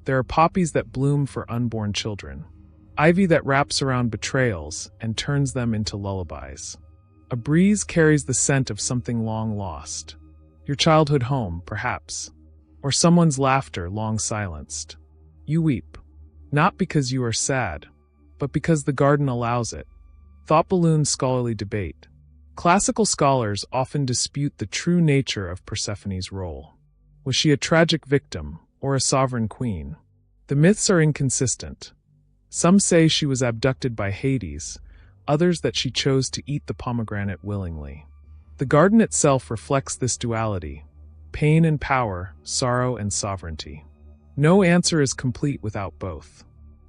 S1: There are poppies that bloom for unborn children. Ivy that wraps around betrayals and turns them into lullabies. A breeze carries the scent of something long lost. Your childhood home, perhaps. Or someone's laughter long silenced. You weep. Not because you are sad, but because the garden allows it. Thought balloon scholarly debate. Classical scholars often dispute the true nature of Persephone's role. Was she a tragic victim, or a sovereign queen? The myths are inconsistent. Some say she was abducted by Hades, others that she chose to eat the pomegranate willingly. The garden itself reflects this duality: pain and power, sorrow and sovereignty. No answer is complete without both.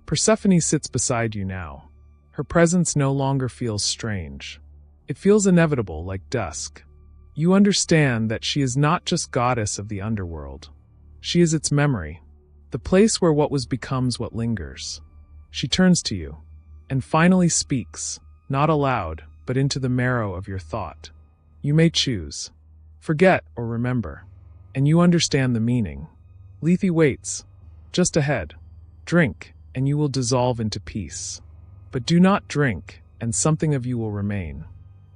S1: Persephone sits beside you now. Her presence no longer feels strange. It feels inevitable, like dusk. You understand that she is not just goddess of the underworld. She is its memory, the place where what was becomes what lingers. She turns to you, and finally speaks, not aloud, but into the marrow of your thought. You may choose. Forget or remember. And you understand the meaning. Lethe waits. Just ahead. Drink, and you will dissolve into peace. But do not drink, and something of you will remain.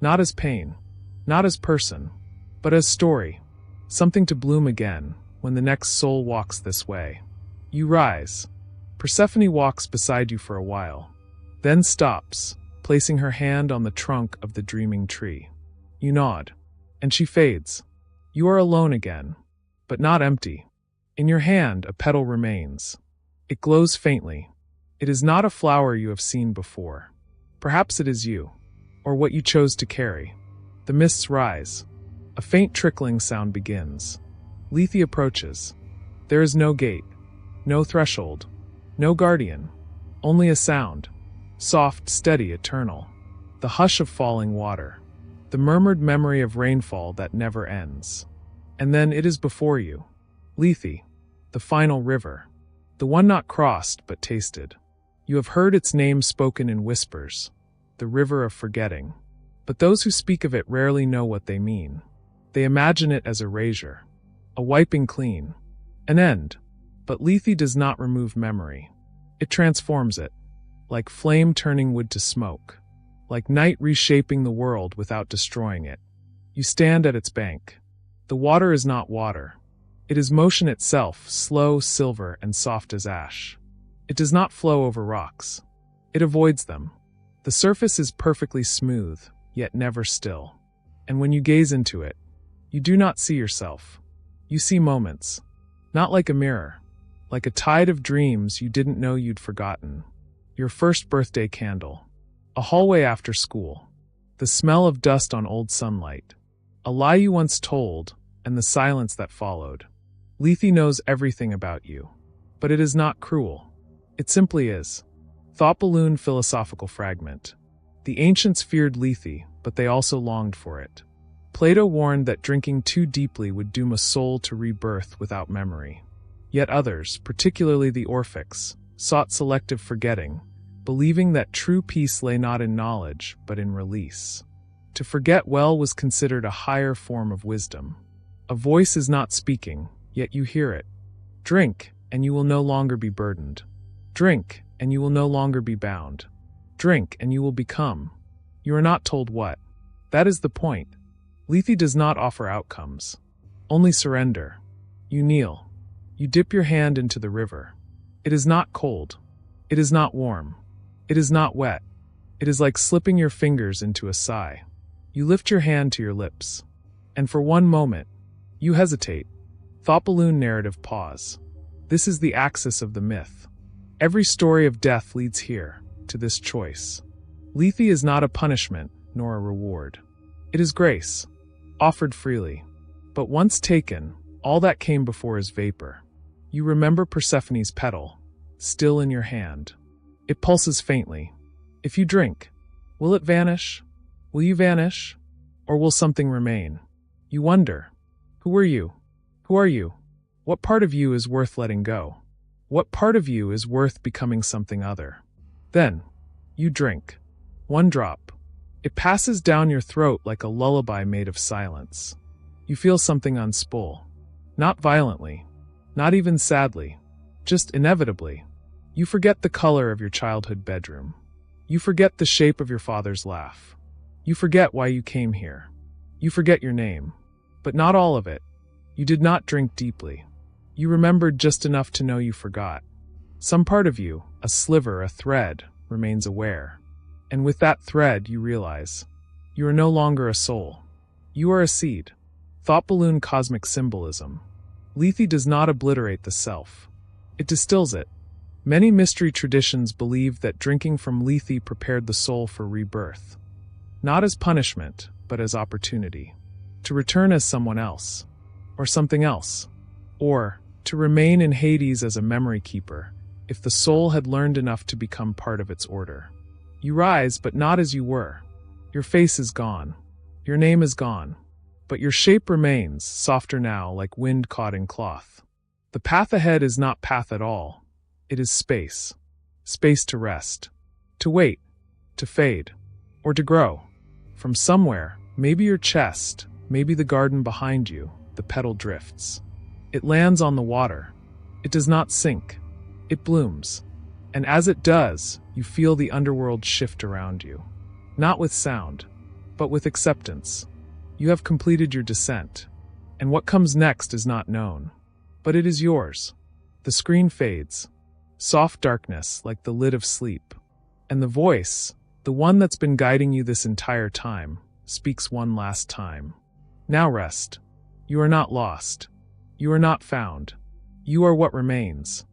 S1: Not as pain, not as person, but as story. Something to bloom again, when the next soul walks this way. You rise. Persephone walks beside you for a while, then stops, placing her hand on the trunk of the dreaming tree. You nod, and she fades. You are alone again, but not empty. In your hand, a petal remains. It glows faintly. It is not a flower you have seen before. Perhaps it is you, or what you chose to carry. The mists rise. A faint trickling sound begins. Lethe approaches. There is no gate, no threshold, no guardian, only a sound. Soft, steady, eternal. The hush of falling water. The murmured memory of rainfall that never ends. And then it is before you. Lethe, the final river. The one not crossed but tasted. You have heard its name spoken in whispers. The river of forgetting. But those who speak of it rarely know what they mean. They imagine it as erasure. A wiping clean. An end. But Lethe does not remove memory. It transforms it. Like flame turning wood to smoke. Like night reshaping the world without destroying it. You stand at its bank. The water is not water. It is motion itself, slow, silver, and soft as ash. It does not flow over rocks. It avoids them. The surface is perfectly smooth, yet never still. And when you gaze into it, you do not see yourself. You see moments. Not like a mirror, like a tide of dreams you didn't know you'd forgotten. Your first birthday candle. A hallway after school. The smell of dust on old sunlight. A lie you once told, and the silence that followed. Lethe knows everything about you. But it is not cruel. It simply is. Thought balloon philosophical fragment. The ancients feared Lethe, but they also longed for it. Plato warned that drinking too deeply would doom a soul to rebirth without memory. Yet others, particularly the Orphics, sought selective forgetting, believing that true peace lay not in knowledge, but in release. To forget well was considered a higher form of wisdom. A voice is not speaking, yet you hear it. Drink, and you will no longer be burdened. Drink, and you will no longer be bound. Drink, and you will become. You are not told what. That is the point. Lethe does not offer outcomes. Only surrender. You kneel. You dip your hand into the river. It is not cold. It is not warm. It is not wet. It is like slipping your fingers into a sigh. You lift your hand to your lips. And for one moment, you hesitate. Thought balloon narrative pause. This is the axis of the myth. Every story of death leads here, to this choice. Lethe is not a punishment, nor a reward. It is grace, offered freely. But once taken, all that came before is vapor. You remember Persephone's petal, still in your hand. It pulses faintly. If you drink, will it vanish? Will you vanish? Or will something remain? You wonder. Who were you? Who are you? What part of you is worth letting go? What part of you is worth becoming something other? Then, you drink. One drop. It passes down your throat like a lullaby made of silence. You feel something unspool. Not violently. Not even sadly. Just inevitably. You forget the color of your childhood bedroom. You forget the shape of your father's laugh. You forget why you came here. You forget your name. But not all of it. You did not drink deeply. You remembered just enough to know you forgot. Some part of you, a sliver, a thread, remains aware. And with that thread, you realize. You are no longer a soul. You are a seed. Thought balloon cosmic symbolism. Lethe does not obliterate the self. It distills it. Many mystery traditions believe that drinking from Lethe prepared the soul for rebirth. Not as punishment, but as opportunity. To return as someone else. Or something else. Or, to remain in Hades as a memory keeper, if the soul had learned enough to become part of its order. You rise, but not as you were. Your face is gone. Your name is gone. But your shape remains, softer now, like wind caught in cloth. The path ahead is not path at all. It is space. Space to rest. To wait. To fade. Or to grow. From somewhere, maybe your chest, maybe the garden behind you, the petal drifts. It lands on the water. It does not sink. It blooms. And as it does, you feel the underworld shift around you. Not with sound, but with acceptance. You have completed your descent. And what comes next is not known. But it is yours. The screen fades. Soft darkness, like the lid of sleep. And the voice, the one that's been guiding you this entire time, speaks one last time. Now rest. You are not lost. You are not found. You are what remains.